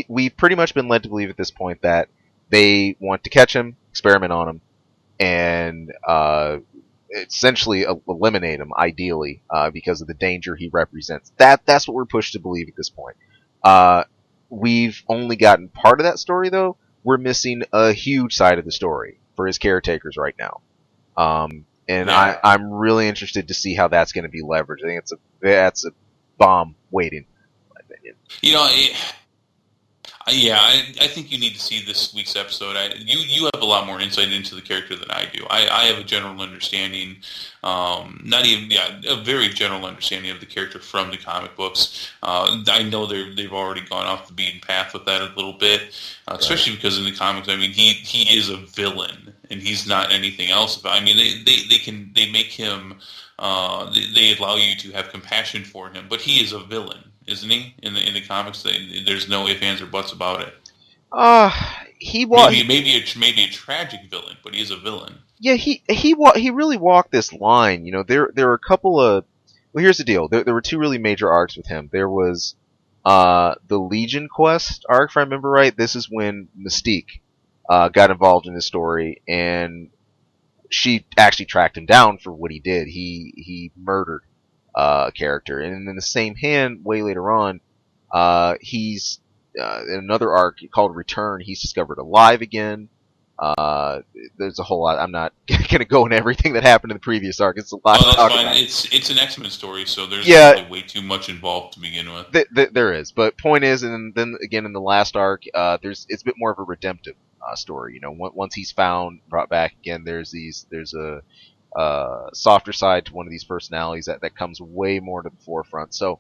We've pretty much been led to believe at this point that they want to catch him, experiment on him, and essentially eliminate him, ideally, because of the danger he represents. That's what we're pushed to believe at this point. We've only gotten part of that story, though. We're missing a huge side of the story for his caretakers right now. I'm really interested to see how that's going to be leveraged. I think that's a bomb waiting, in my opinion. I think you need to see this week's episode. You have a lot more insight into the character than I do. I have a general understanding, a very general understanding of the character from the comic books. I know they've already gone off the beaten path with that a little bit, especially because in the comics, I mean, he is a villain and he's not anything else. I mean, they make him. They allow you to have compassion for him, but he is a villain, isn't he? In the comics, there's no ifs, ands, or buts about it. He was maybe a tragic villain, but he is a villain. Yeah, he really walked this line. There were a couple of. Well, here's the deal. There were two really major arcs with him. There was the Legion Quest arc, if I remember right. This is when Mystique got involved in his story, and she actually tracked him down for what he did. He murdered a character, and in the same hand, way later on, he's in another arc called Return. He's discovered alive again. There's a whole lot. I'm not going to go into everything that happened in the previous arc. It's a lot. Oh, that's fine. It's an X-Men story, so there's really way too much involved to begin with. There is, but point is, and then again in the last arc, it's a bit more of a redemptive story. Once he's found, brought back again, there's a softer side to one of these personalities that comes way more to the forefront. So,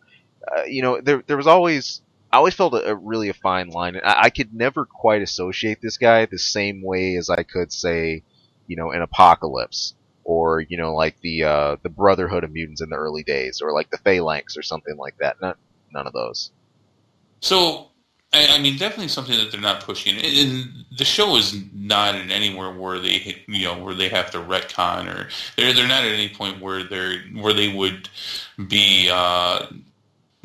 there was always. I always felt a really fine line. I could never quite associate this guy the same way as I could say, an Apocalypse, or like the Brotherhood of Mutants in the early days, or like the Phalanx or something like that. None of those. So, I mean, definitely something that they're not pushing. And the show is not in anywhere where they, where they have to retcon, or they're not at any point where they would be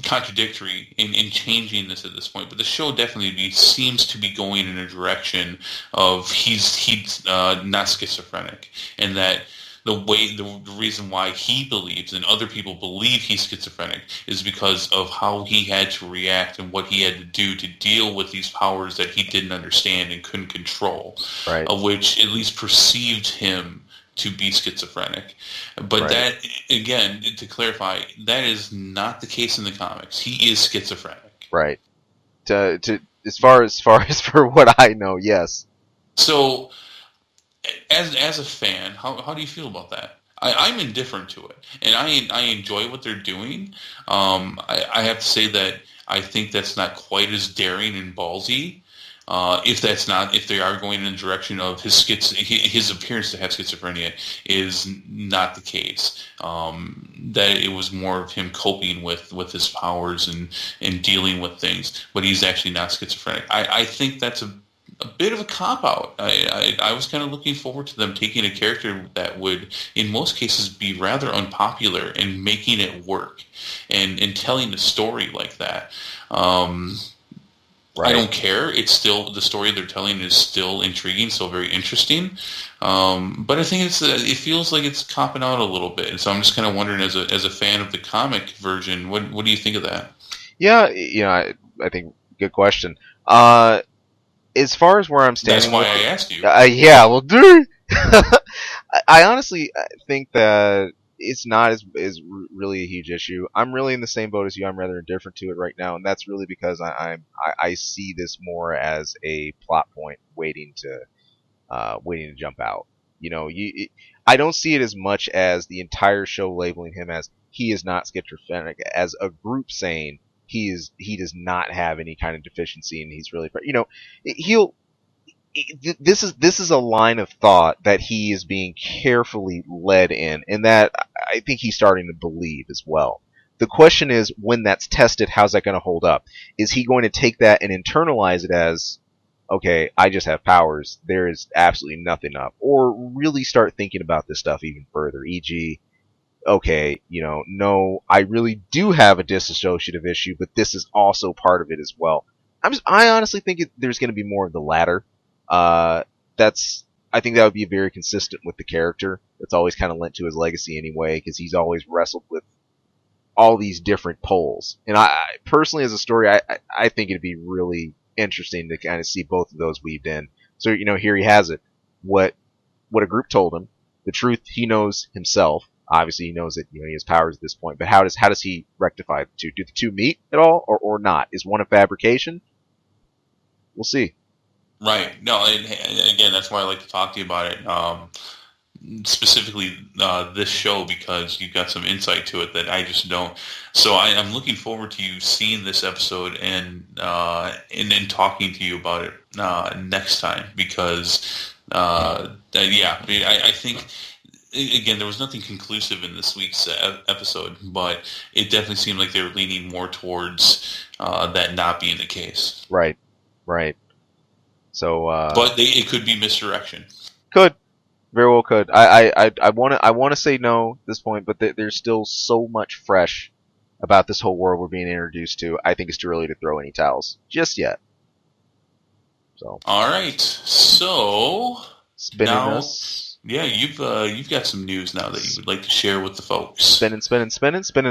contradictory in changing this at this point. But the show definitely seems to be going in a direction of he's not schizophrenic, and that the reason why he believes and other people believe he's schizophrenic is because of how he had to react and what he had to do to deal with these powers that he didn't understand and couldn't control, Right. of which at least perceived him to be schizophrenic. But Right. that, again, to clarify, that is not the case in the comics. He is schizophrenic. Right. To as far as for what I know, yes. So, as a fan, how do you feel about that? I'm indifferent to it, and I enjoy what they're doing. I have to say that I think that's not quite as daring and ballsy. If they are going in the direction of his appearance to have schizophrenia is not the case. That it was more of him coping with his powers and dealing with things, but he's actually not schizophrenic. I think that's a bit of a cop-out. I was kind of looking forward to them taking a character that would, in most cases, be rather unpopular and making it work and telling the story like that. Right. I don't care. It's still, the story they're telling is still intriguing, still very interesting. But I think it feels like it's copping out a little bit. And so I'm just kind of wondering, as a fan of the comic version, what do you think of that? Yeah, I think good question. As far as where I'm standing, That's why I asked you. Yeah, well, dude, I honestly think that it's not as really a huge issue. I'm really in the same boat as you. I'm rather indifferent to it right now, and that's really because I see this more as a plot point waiting to jump out. I don't see it as much as the entire show labeling him as he is not schizophrenic, as a group saying he does not have any kind of deficiency and he's really, he'll this is a line of thought that he is being carefully led in, and that I think he's starting to believe as well. The question is, when that's tested, how's that going to hold up? Is he going to take that and internalize it as, okay, I just have powers, there is absolutely nothing up, or really start thinking about this stuff even further, e.g., okay, no, I really do have a dissociative issue, but this is also part of it as well. I honestly think there's going to be more of the latter. I think that would be very consistent with the character. It's always kind of lent to his legacy anyway, because he's always wrestled with all these different poles. And I personally, as a story, I think it'd be really interesting to kind of see both of those weaved in. So, here he has it. What a group told him, the truth he knows himself. Obviously, he knows that he has powers at this point. But how does he rectify the two? Do the two meet at all, or not? Is one a fabrication? We'll see. Right. No, and again, that's why I like to talk to you about it. Specifically, this show, because you've got some insight to it that I just don't. So I'm looking forward to you seeing this episode and then talking to you about it next time, because I think. Again, there was nothing conclusive in this week's episode, but it definitely seemed like they were leaning more towards that not being the case. Right. So, but it could be misdirection. Could, very well could. I want to say no at this point, but there's still so much fresh about this whole world we're being introduced to. I think it's too early to throw any towels just yet. So. All right. So spinning now, us. Yeah, you've got some news now that you would like to share with the folks. Spinning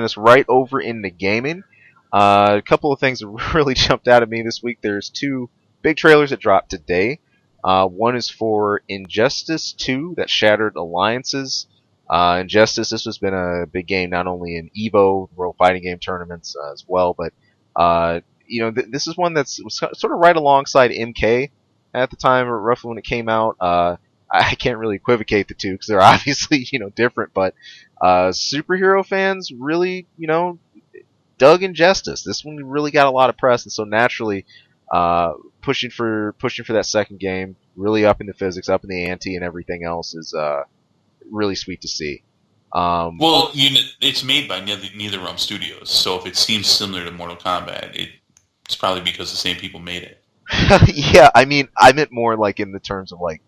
us right over into gaming. A couple of things that really jumped out at me this week. There's two big trailers that dropped today. One is for Injustice 2 that shattered alliances. Injustice, this has been a big game not only in EVO, World Fighting Game tournaments as well, but this is one that's sort of right alongside MK at the time, or roughly when it came out. I can't really equivocate the two because they're obviously, different, but superhero fans really, dug Injustice. This one really got a lot of press, and so naturally, Pushing for that second game, really upping the physics, upping the ante, and everything else is really sweet to see. Well, it's made by NetherRealm Studios, so if it seems similar to Mortal Kombat, it's probably because the same people made it. Yeah, I mean, I meant more like in the terms of like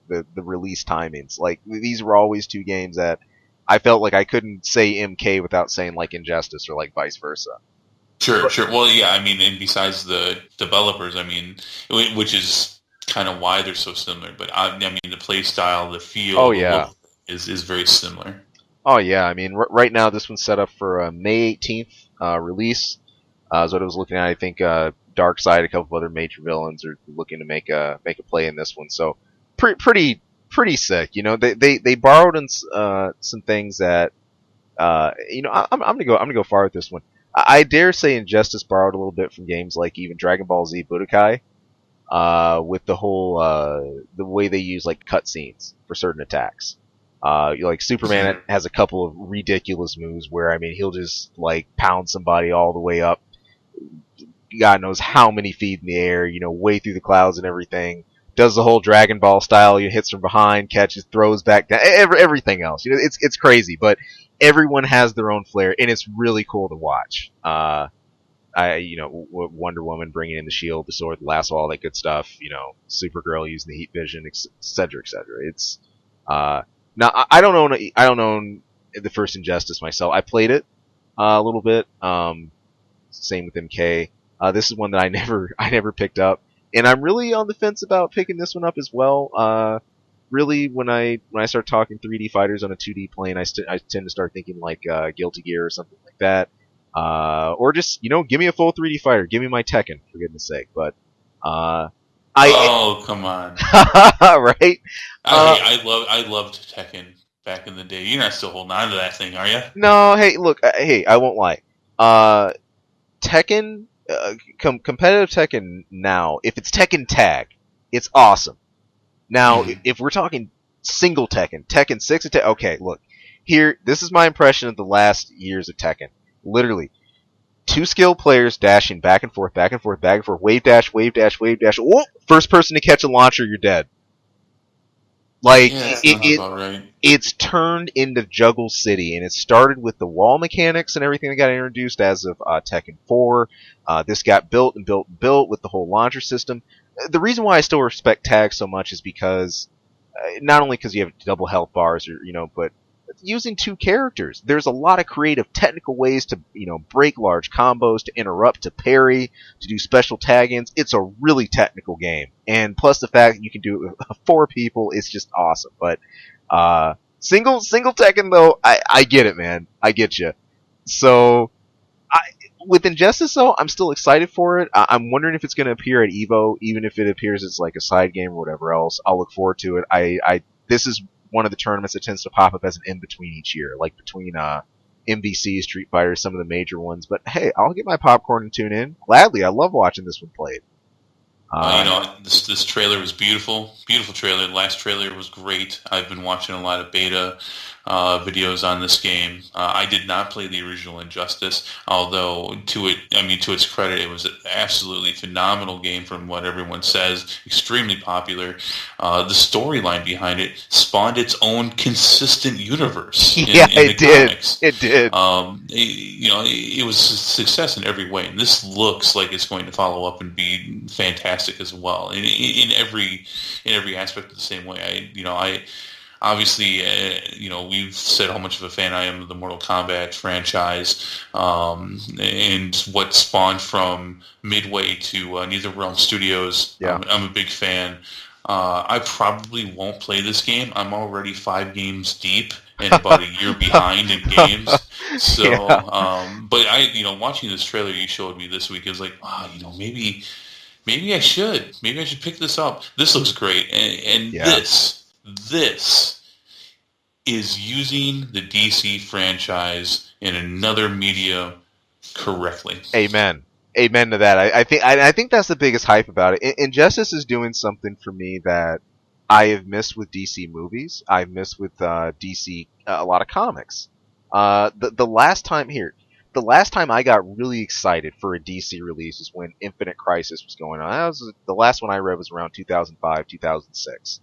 the release timings. Like these were always two games that I felt like I couldn't say MK without saying like Injustice or like vice versa. Sure, sure. Well, yeah, I mean, and besides the developers, I mean, which is kind of why they're so similar. But I mean, the play style, the feel, Oh the yeah. look is very similar. Oh yeah. I mean, right now this one's set up for a May 18th release. Is what I was looking at. I think Darkseid, a couple of other major villains, are looking to make a play in this one. So pretty sick. You know, they borrowed in, some things that I'm gonna go far with this one. I dare say Injustice borrowed a little bit from games like even Dragon Ball Z Budokai, with the whole the way they use like cutscenes for certain attacks. Like Superman has a couple of ridiculous moves where I mean he'll just like pound somebody all the way up, God knows how many feet in the air, you know, way through the clouds and everything. Does the whole Dragon Ball style, you know, hits from behind, catches, throws back down, everything else. You know, it's crazy, but everyone has their own flair, and it's really cool to watch. Wonder Woman bringing in the shield, the sword, the lasso, all that good stuff. You know, Supergirl using the heat vision, etc., etc. It's now I don't own the first Injustice myself. I played it a little bit. Same with MK. This is one that I never picked up, and I'm really on the fence about picking this one up as well. Really, when I start talking 3D fighters on a 2D plane, I tend to start thinking like Guilty Gear or something like that, or just give me a full 3D fighter, give me my Tekken for goodness sake. But Come on, right? I loved Tekken back in the day. You're not still holding on to that thing, are you? No, hey, look, hey, I won't lie. Tekken, competitive Tekken now, if it's Tekken Tag, it's awesome. Now, if we're talking single Tekken 6, okay, look, here, this is my impression of the last years of Tekken. Literally, two skilled players dashing back and forth, back and forth, back and forth, wave dash, wave dash, wave dash. Oh, first person to catch a launcher, you're dead. Like, it's turned into Juggle City, and it started with the wall mechanics and everything that got introduced as of Tekken 4. This got built and built and built with the whole launcher system. The reason why I still respect tag so much is because, not only because you have double health bars, but using two characters, there's a lot of creative technical ways to, break large combos, to interrupt, to parry, to do special tag-ins. It's a really technical game. And plus the fact that you can do it with 4 people, it's just awesome. But, single Tekken though, I get it, man. I get you. So, with Injustice though, I'm still excited for it. I'm wondering if it's going to appear at EVO, even if it appears as like a side game or whatever else. I'll look forward to it. This is one of the tournaments that tends to pop up as an in-between each year, like between MVC, Street Fighter, some of the major ones. But hey, I'll get my popcorn and tune in. Gladly, I love watching this one played. This trailer was beautiful. Beautiful trailer. The last trailer was great. I've been watching a lot of beta videos on this game. I did not play the original Injustice, although to its credit, it was an absolutely phenomenal game from what everyone says. Extremely popular. The storyline behind it spawned its own consistent universe. It did. Comics. It did. It was a success in every way, and this looks like it's going to follow up and be fantastic as well in every aspect of the same way. I obviously, we've said how much of a fan I am of the Mortal Kombat franchise, and what spawned from Midway to NetherRealm Studios. Yeah. I'm a big fan. I probably won't play this game. I'm already 5 games deep and about a year behind in games. So, yeah. But watching this trailer you showed me this week is like, maybe I should pick this up. This looks great, and yeah. This is using the DC franchise in another media correctly. Amen to that. I think that's the biggest hype about it. Injustice is doing something for me that I have missed with DC movies. I've missed with DC a lot of comics. The last time here, the last time I got really excited for a DC release was when Infinite Crisis was going on. That was the last one I read was around 2005, 2006.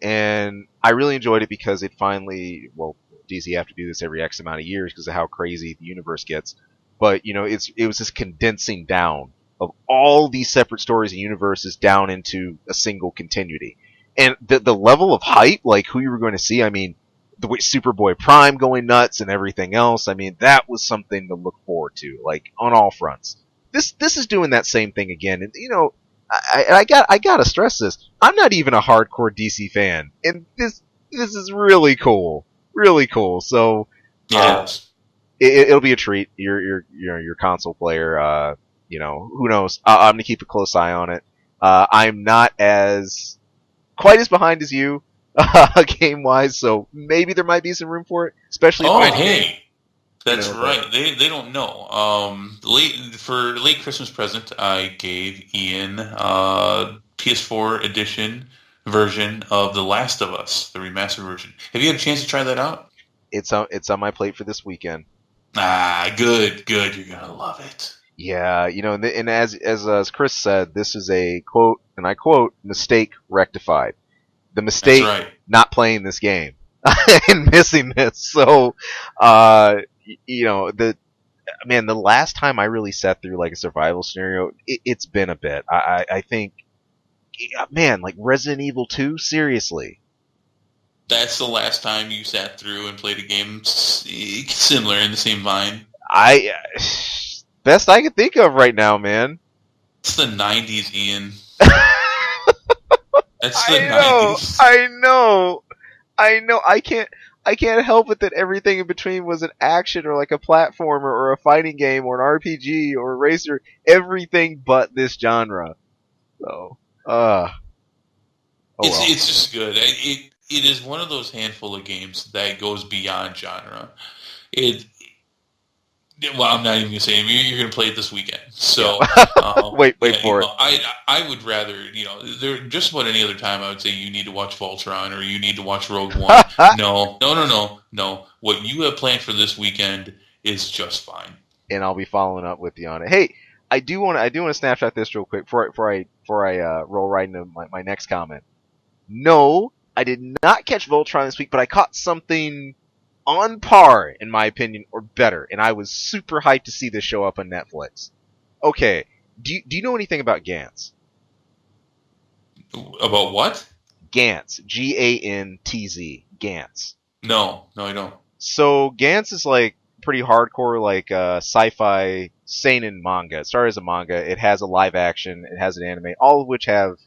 And I really enjoyed it because it finally, well, DC have to do this every X amount of years because of how crazy the universe gets. But, it was this condensing down of all these separate stories and universes down into a single continuity. And the level of hype, like who you were going to see, I mean, the way Superboy Prime going nuts and everything else, I mean, that was something to look forward to, like, on all fronts. This is doing that same thing again. And, I gotta stress this. I'm not even a hardcore DC fan, and this is really cool, really cool. So, Yes. It'll be a treat. Your console player, who knows? I'm gonna keep a close eye on it. I'm not quite as behind as you, game wise, so maybe there might be some room for it, especially. Oh, hey. That's right. They don't know. For late Christmas present, I gave Ian PS4 edition version of The Last of Us, the remastered version. Have you had a chance to try that out? It's on my plate for this weekend. Ah, good. You're gonna love it. Yeah, and as Chris said, this is a quote, and I quote, mistake rectified. The mistake not playing this game and missing this. So, the last time I really sat through like a survival scenario, it's been a bit. I think, man, like Resident Evil 2, seriously. That's the last time you sat through and played a game similar in the same vein. Best I can think of right now, man. It's the 90s, Ian. That's the 90s. I know. I can't help it that everything in between was an action or like a platformer or a fighting game or an RPG or a racer. Everything but this genre. So, it's just good. It is one of those handful of games that goes beyond genre. Well, I'm not even going to say it. You're going to play it this weekend. So wait for it. I would rather, just about any other time I would say you need to watch Voltron or you need to watch Rogue One. No. What you have planned for this weekend is just fine. And I'll be following up with you on it. Hey, I do want to snapshot this real quick before I roll right into my next comment. No, I did not catch Voltron this week, but I caught something on par, in my opinion, or better, and I was super hyped to see this show up on Netflix. Okay, do you know anything about Gantz? About what? Gantz, Gantz, Gantz. No, I don't. So Gantz is like pretty hardcore, like sci-fi seinen manga. It started as a manga. It has a live action. It has an anime, all of which have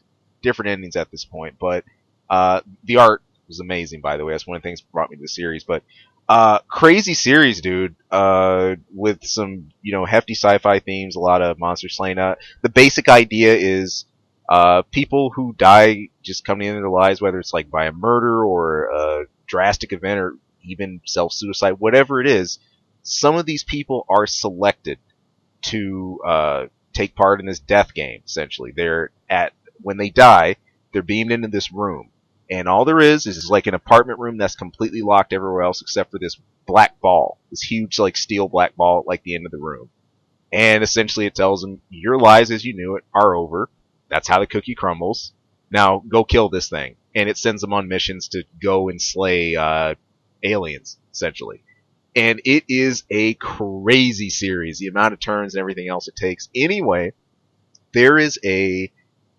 different endings at this point. But the art was amazing, by the way. That's one of the things that brought me to the series. But crazy series, dude. With some, hefty sci-fi themes, a lot of monster slaying. The basic idea is people who die just coming into their lives, whether it's like by a murder or a drastic event or even self-suicide, whatever it is. Some of these people are selected to take part in this death game. Essentially, when they die, they're beamed into this room. And all there is like an apartment room that's completely locked everywhere else except for this black ball. This huge, like, steel black ball at, like, the end of the room. And essentially it tells them, your lives as you knew it are over. That's how the cookie crumbles. Now, go kill this thing. And it sends them on missions to go and slay aliens, essentially. And it is a crazy series. The amount of turns and everything else it takes. Anyway, there is a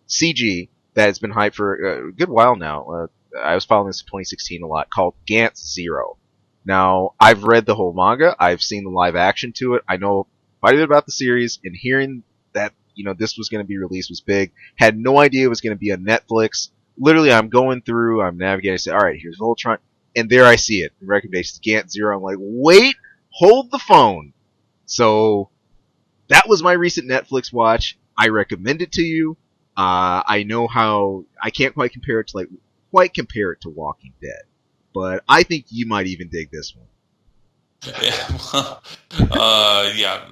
CG that has been hyped for a good while now. I was following this in 2016 a lot, called Gantz Zero. Now, I've read the whole manga. I've seen the live action to it. I know quite a bit about the series, and hearing that, this was going to be released was big. Had no idea it was going to be on Netflix. Literally, I'm going through, I'm navigating, I say, alright, here's Voltron, and there I see it. Recommendations, Gantz Zero. I'm like, wait, hold the phone. So, that was my recent Netflix watch. I recommend it to you. I know how I can't quite compare it to Walking Dead, but I think you might even dig this one.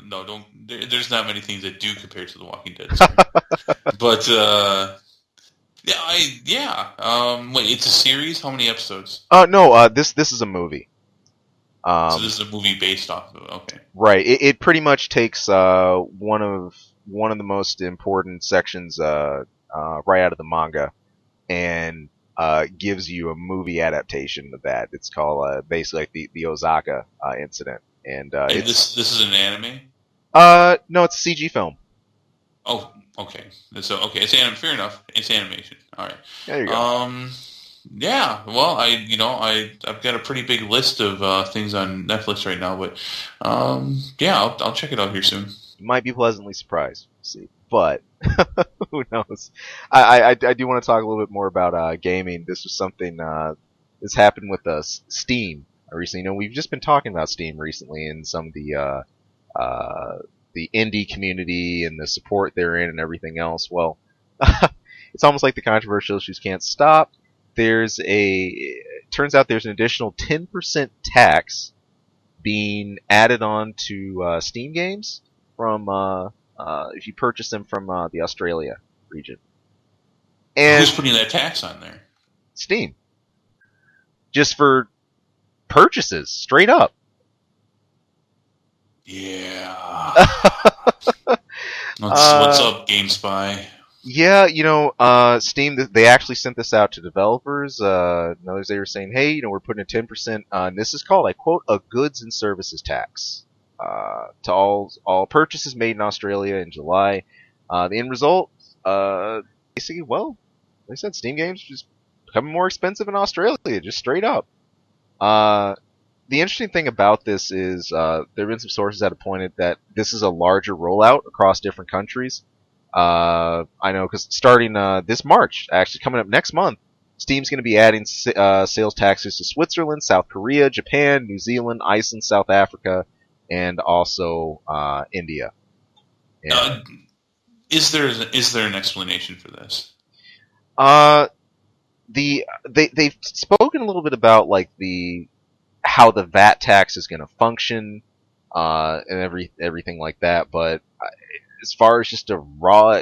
Don't. There's not many things that do compare to The Walking Dead, but wait, it's a series. How many episodes? No, this is a movie. So this is a movie based off of it. Okay. Right. It pretty much takes one of the most important sections right out of the manga and gives you a movie adaptation of that. It's called basically like the Osaka incident, and And it's this is an anime. no, it's a CG film. Oh, okay. So okay, fair enough. It's animation. All right. There you go. Yeah. Well, I've got a pretty big list of things on Netflix right now, but yeah, I'll check it out here soon. You might be pleasantly surprised. See, but who knows? I do want to talk a little bit more about gaming. This was something this happened with Steam recently. You know, we've just been talking about Steam recently and some of the indie community and the support they're in and everything else. Well, it's almost like the controversial issues can't stop. Turns out there's an additional 10% tax being added on to Steam games from if you purchase them from the Australia region. And Who's putting that tax on there? Steam, just for purchases, straight up. Yeah. What's up, GameSpy? Yeah, you know, Steam, they actually sent this out to developers. Others, they were saying, hey, you know, we're putting a 10%, and this is called, I quote, a goods and services tax to all purchases made in Australia in July. The end result, basically, well, like I said, Steam games just becoming more expensive in Australia, just straight up. The interesting thing about this is there have been some sources that have pointed that this is a larger rollout across different countries. I know because starting this March, actually coming up next month, Steam's going to be adding sales taxes to Switzerland, South Korea, Japan, New Zealand, Iceland, South Africa, and also India. Yeah. Is there an explanation for this? They've spoken a little bit about like how the VAT tax is going to function and everything like that, but as far as just a raw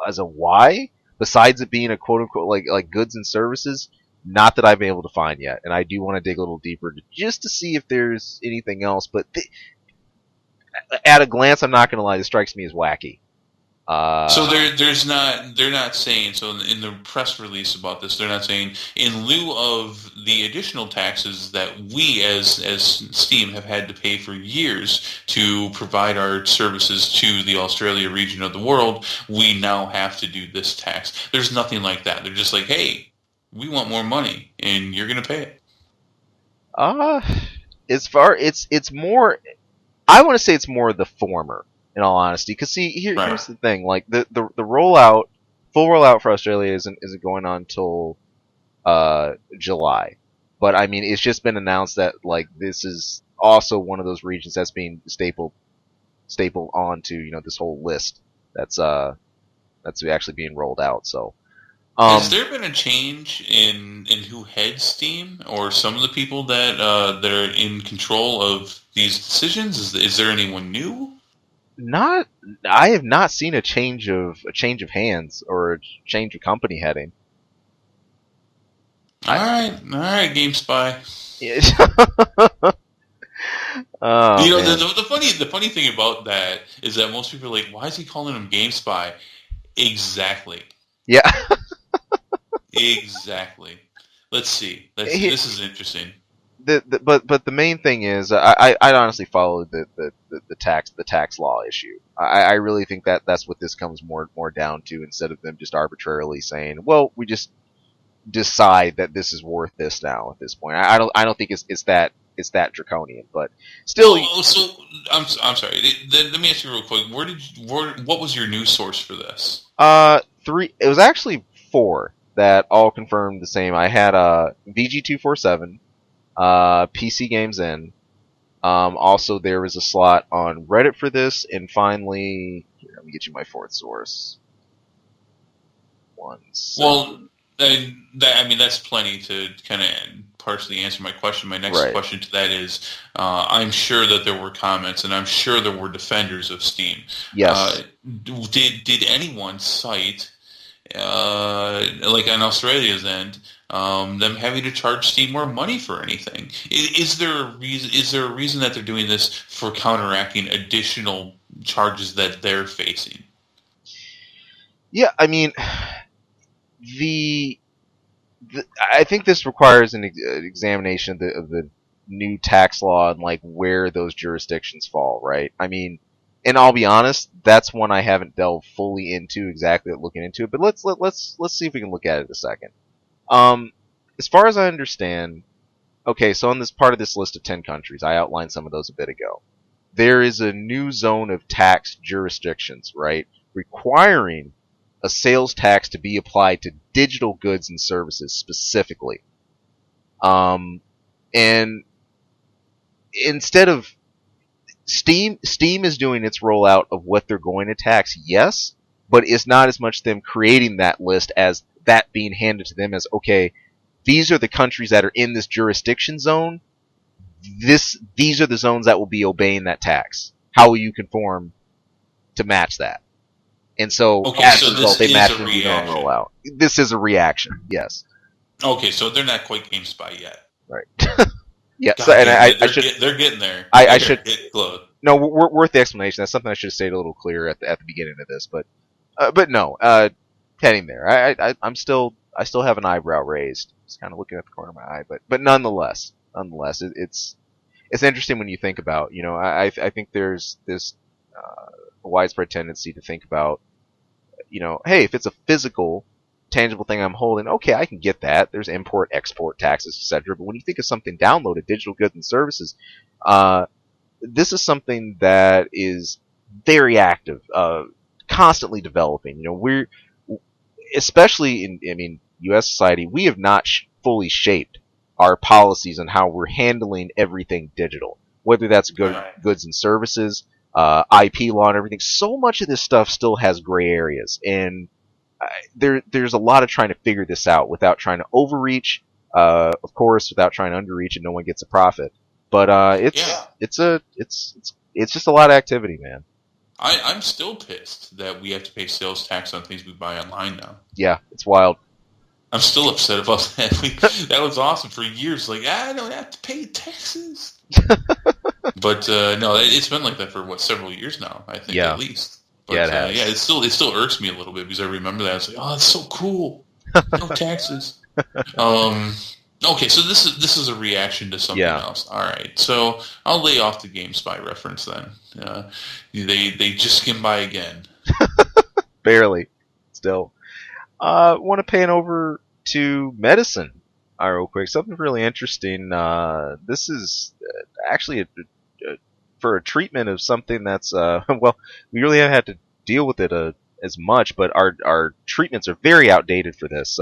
as a why, besides it being a quote unquote like goods and services, not that I've been able to find yet, and I do want to dig a little deeper just to see if there's anything else. But at a glance, I'm not going to lie, this strikes me as wacky. So they're not saying, so in the press release about this, they're not saying in lieu of the additional taxes that we as Steam have had to pay for years to provide our services to the Australia region of the world, we now have to do this tax. There's nothing like that. They're just like, hey, we want more money and you're going to pay it. It's more, I want to say it's more the former. In all honesty, because see, here's the thing: like the rollout, full rollout for Australia isn't going on until July. But I mean, it's just been announced that like this is also one of those regions that's being stapled onto this whole list that's actually being rolled out. So, has there been a change in who heads Steam or some of the people that are in control of these decisions? Is there anyone new? I have not seen a change of hands or a change of company heading. All right, GameSpy. Yeah. Oh, the funny thing about that is that most people are like, why is he calling him GameSpy? Exactly. Yeah. Exactly. Let's see. This is interesting. But the main thing is I honestly follow the tax law issue. I really think that's what this comes more down to, instead of them just arbitrarily saying, well, we just decide that this is worth this now at this point. I don't think it's that draconian, but still. So I'm sorry. Let me ask you real quick. What was your news source for this? 3. It was actually 4 that all confirmed the same. I had VG247. PC Games In. Also, there was a slot on Reddit for this, and finally, here, let me get you my 4th source. Well, I mean, that's plenty to kind of partially answer my question. My next question to that is, I'm sure that there were comments, and I'm sure there were defenders of Steam. Yes. Did anyone cite like on Australia's end, them having to charge Steam more money for anything. Is there a reason? Is there a reason that they're doing this for counteracting additional charges that they're facing? Yeah, I mean, the, I think this requires an examination of the new tax law and like where those jurisdictions fall, right? I mean, and I'll be honest, that's one I haven't delved fully into exactly looking into it. But let's see if we can look at it a second. Um, as far as I understand, okay, so on this part of this list of 10 countries, I outlined some of those a bit ago. There is a new zone of tax jurisdictions, right, requiring a sales tax to be applied to digital goods and services specifically. And instead of Steam is doing its rollout of what they're going to tax, yes, but it's not as much them creating that list as that being handed to them as, okay, these are the countries that are in this jurisdiction zone. These are the zones that will be obeying that tax. How will you conform to match that? And so, Okay, as so a result, this they is match a them to reaction. rollout. This is a reaction, yes. Okay, so they're not quite GameSpy yet. Right. Yeah. So, God and damn it, I should, they're getting there. I They're should, getting close. no, worth the explanation. That's something I should have stated a little clearer at the beginning of this, but no, heading there. I still have an eyebrow raised, just kind of looking at the corner of my eye, but nonetheless, it's interesting when you think about, I think there's this widespread tendency to think about, hey, if it's a physical, tangible thing I'm holding, okay, I can get that. There's import, export taxes, etc. But when you think of something downloaded, digital goods and services, uh, this is something that is very active, constantly developing. We're especially in U.S. society, we have not fully shaped our policies on how we're handling everything digital, whether that's goods and services, IP law, and everything. So much of this stuff still has gray areas, and there's a lot of trying to figure this out without trying to overreach, of course, without trying to underreach, and no one gets a profit. But it's just a lot of activity, man. I'm still pissed that we have to pay sales tax on things we buy online now. Yeah, it's wild. I'm still upset about that. That was awesome for years. Like, I don't have to pay taxes. But no, it's been like that for several years now. I think Yeah. at least. But Yeah, it has. yeah, it still irks me a little bit because I remember that. I was like, oh, it's so cool. No taxes. Okay, so this is a reaction to something else. All right, so I'll lay off the GameSpy reference then. They just skim by again. Barely. Still. Want to pan over to medicine real quick. Something really interesting. This is actually for a treatment of something that's well, we really haven't had to deal with it as much, but our treatments are very outdated for this.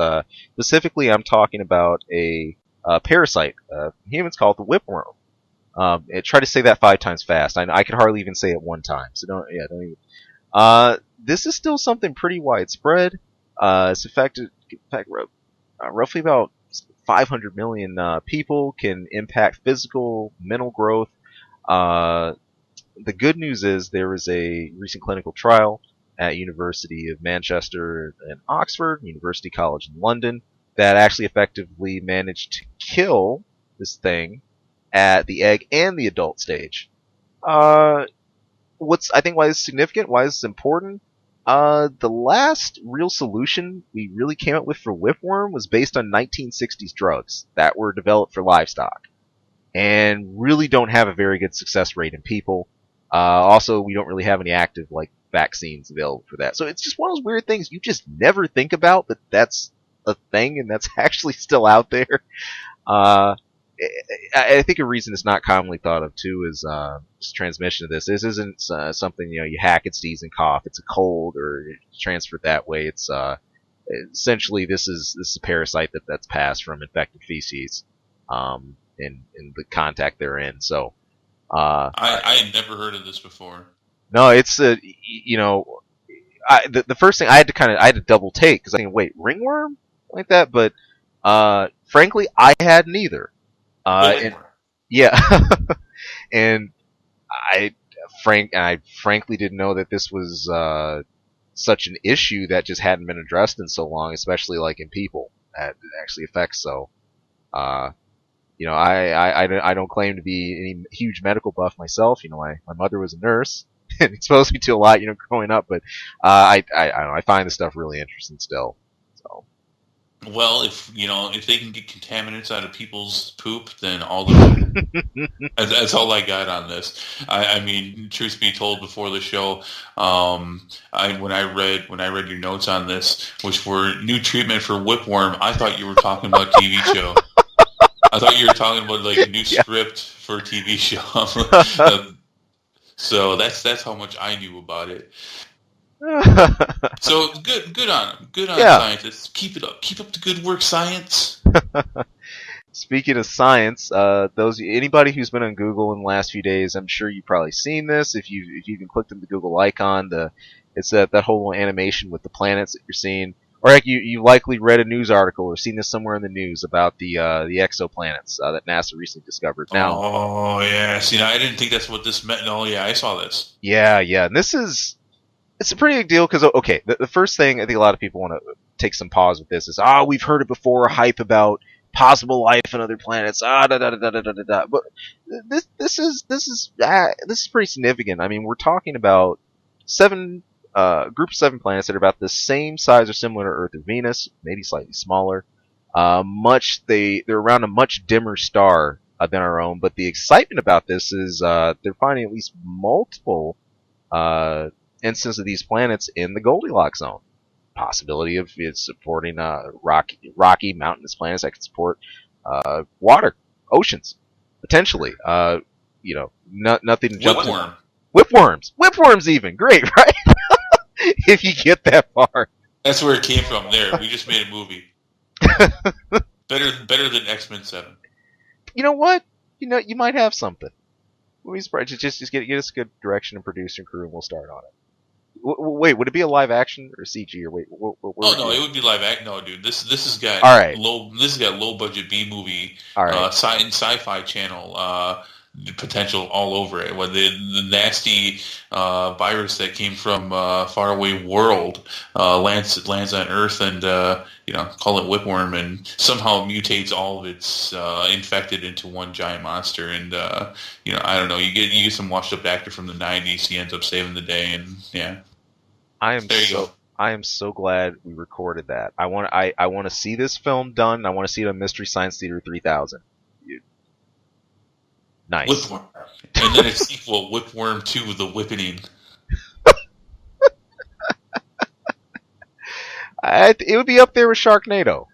Specifically, I'm talking about a parasite. Humans call it the whipworm. Try to say that 5 times fast. I could hardly even say it 1 time. So don't even. This is still something pretty widespread. It's affected roughly about 500 million people. Can impact physical, mental growth. The good news is there was a recent clinical trial at University of Manchester and Oxford, University College in London, that actually effectively managed to kill this thing at the egg and the adult stage. I think why this is significant, why this is important, the last real solution we really came up with for whipworm was based on 1960s drugs that were developed for livestock and really don't have a very good success rate in people. Also, we don't really have any active vaccines available for that. So it's just one of those weird things you just never think about, but that's a thing and that's actually still out there. I think a reason it's not commonly thought of too is transmission of this. This isn't something you hack and sneeze and cough. It's a cold or it's transferred that way. It's essentially this is a parasite that's passed from infected feces, in the contact they're in. So I had never heard of this before. no, it's the first thing I had to double take because I think wait, ringworm like that, but frankly I had neither. And, yeah, and I frankly didn't know that this was such an issue that just hadn't been addressed in so long, especially like in people that it actually affects. So, uh, I don't claim to be any huge medical buff myself. My mother was a nurse and exposed me to a lot, growing up. But I don't know, I find this stuff really interesting still. So. Well, if they can get contaminants out of people's poop, then all the that's all I got on this. I mean, truth be told, before the show, when I read your notes on this, which were new treatment for whipworm, I thought you were talking about TV show. I thought you were talking about like a new script for a TV show. So that's how much I knew about it. So good on them. Good on scientists. Keep it up. Keep up the good work, science. Speaking of science, anybody who's been on Google in the last few days, I'm sure you've probably seen this. If you even clicked on the Google icon, it's that whole animation with the planets that you're seeing, or like you likely read a news article or seen this somewhere in the news about the exoplanets that NASA recently discovered. Now, oh yeah, see, I didn't think that's what this meant. Oh yeah, I saw this. Yeah, and it's a pretty big deal because, okay, the first thing I think a lot of people want to take some pause with this is, we've heard it before, hype about possible life on other planets, da da da da da da da. But this is pretty significant. I mean, we're talking about group of 7 planets that are about the same size or similar to Earth or Venus, maybe slightly smaller. They're around a much dimmer star than our own. But the excitement about this is they're finding at least multiple instances of these planets in the Goldilocks zone. Possibility of it supporting rocky mountainous planets that can support water, oceans, potentially. Nothing. Whipworms even great, right? If you get that far. That's where it came from. There, we just made a movie. better than X-Men 7. You know what? You might have something. We'll just get us a good direction and producer and crew, and we'll start on it. Wait, would it be a live action or CG? Or wait, no, it would be live action. No, dude, this has got low budget B movie, sci-fi channel potential all over it. When the nasty virus that came from faraway world lands on Earth and call it whipworm and somehow mutates all of its infected into one giant monster and I don't know, you get some washed up actor from the 90s, he ends up saving the day and yeah. I am so glad we recorded that. I want to see this film done. I want to see it on Mystery Science Theater 3000. Nice. Whipworm. And then a sequel, Whipworm 2, The Whipping. It would be up there with Sharknado.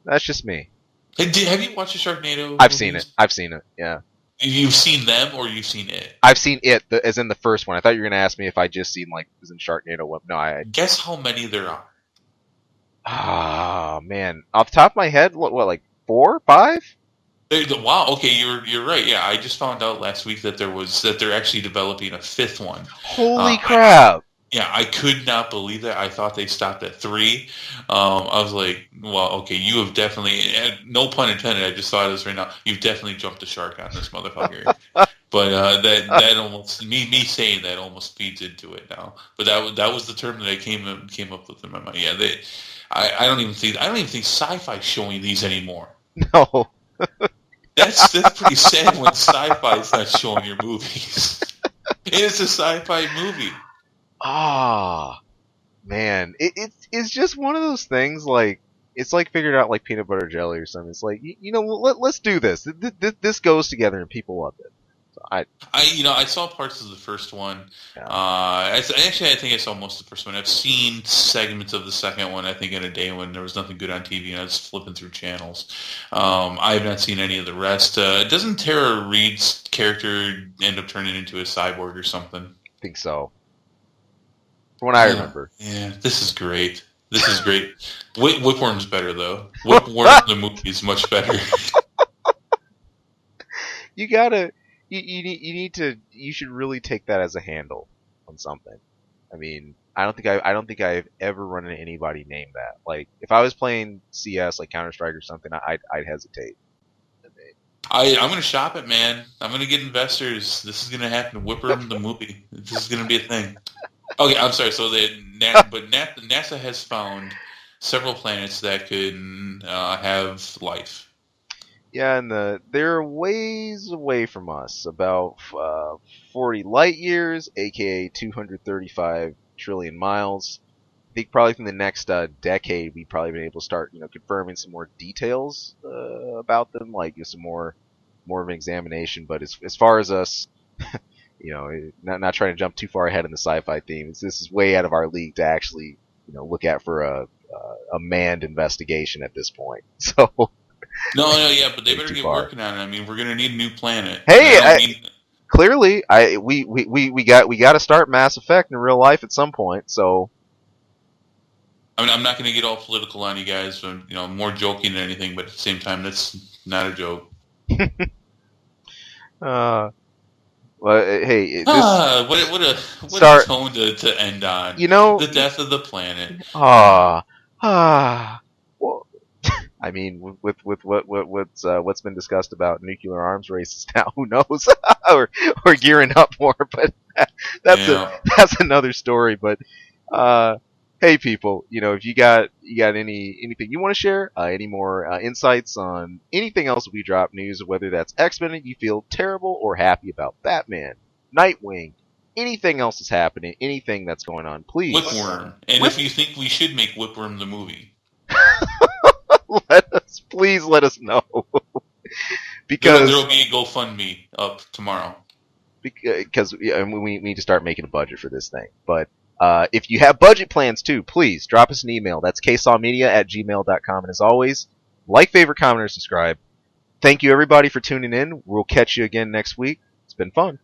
That's just me. Have you watched the Sharknado I've movies? seen it, yeah. You've seen them or you've seen it? I've seen it, as in the first one. I thought you were going to ask me if I just seen, as in Sharknado. No, I... Guess how many there are? Ah, man. Off the top of my head, what like 4, 5? Wow. Okay, you're right. Yeah, I just found out last week that they're actually developing a 5th one. Holy crap! I could not believe that. I thought they stopped at 3. I was like, well, okay, you have definitely, no pun intended. I just thought of this right now. You've definitely jumped the shark on this motherfucker. But that almost me saying that almost feeds into it now. But that was the term that I came up with in my mind. Yeah, I don't even think sci-fi's showing these anymore. No. That's pretty sad when sci-fi's not showing your movies. It's a sci-fi movie. Man, it's just one of those things. It's like figuring out like peanut butter jelly or something. It's like let's do this. This goes together and people love it. So I saw parts of the first one. Yeah. I think I saw most of the first one. I've seen segments of the second one. I think in a day when there was nothing good on TV and I was flipping through channels. I have not seen any of the rest. Doesn't Tara Reid's character end up turning into a cyborg or something? I think so. From what I remember. Yeah, this is great. Whipworm's better though. Whipworm the movie is much better. You should really take that as a handle on something. I mean, I don't think I've ever run into anybody named that. Like, if I was playing CS, like Counter-Strike or something, I'd hesitate. I'm going to shop it, man. I'm going to get investors. This is going to happen. Whipworm the movie. This is going to be a thing. Okay, I'm sorry. So NASA has found several planets that could have life. Yeah, and they're ways away from us, about 40 light years, aka 235 trillion miles. I think probably in the next decade, we've probably been able to start, confirming some more details about them, like some more of an examination. But as far as us, not trying to jump too far ahead in the sci-fi theme, this is way out of our league to actually, look at for a manned investigation at this point. So No, yeah, but they way better too get far. working on it. I mean, we're gonna need a new planet, and I Hey, don't mean. clearly, we got to start Mass Effect in real life at some point. So, I mean, I'm not gonna get all political on you guys. But, more joking than anything. But at the same time, that's not a joke. uh, well, hey, this what a start, tone to end on. you know, The death of the planet. ah, ah. Well, I mean, with what's been discussed about nuclear arms races now, who knows? or gearing up more, but that's a Yeah. that's another story. But uh, hey, people, if you got anything you want to share, any more insights on anything else we drop news, whether that's X-Men, you feel terrible or happy about Batman, Nightwing, anything else that's happening, anything that's going on, please. Whipworm. And Whip if you think we should make Whipworm the movie, please let us know. there'll because be a GoFundMe up tomorrow. because yeah, we need to start making a budget for this thing. But if you have budget plans too, please drop us an email. That's ksawmedia@gmail.com. And as always, like, favorite, comment, or subscribe. Thank you everybody for tuning in. We'll catch you again next week. It's been fun.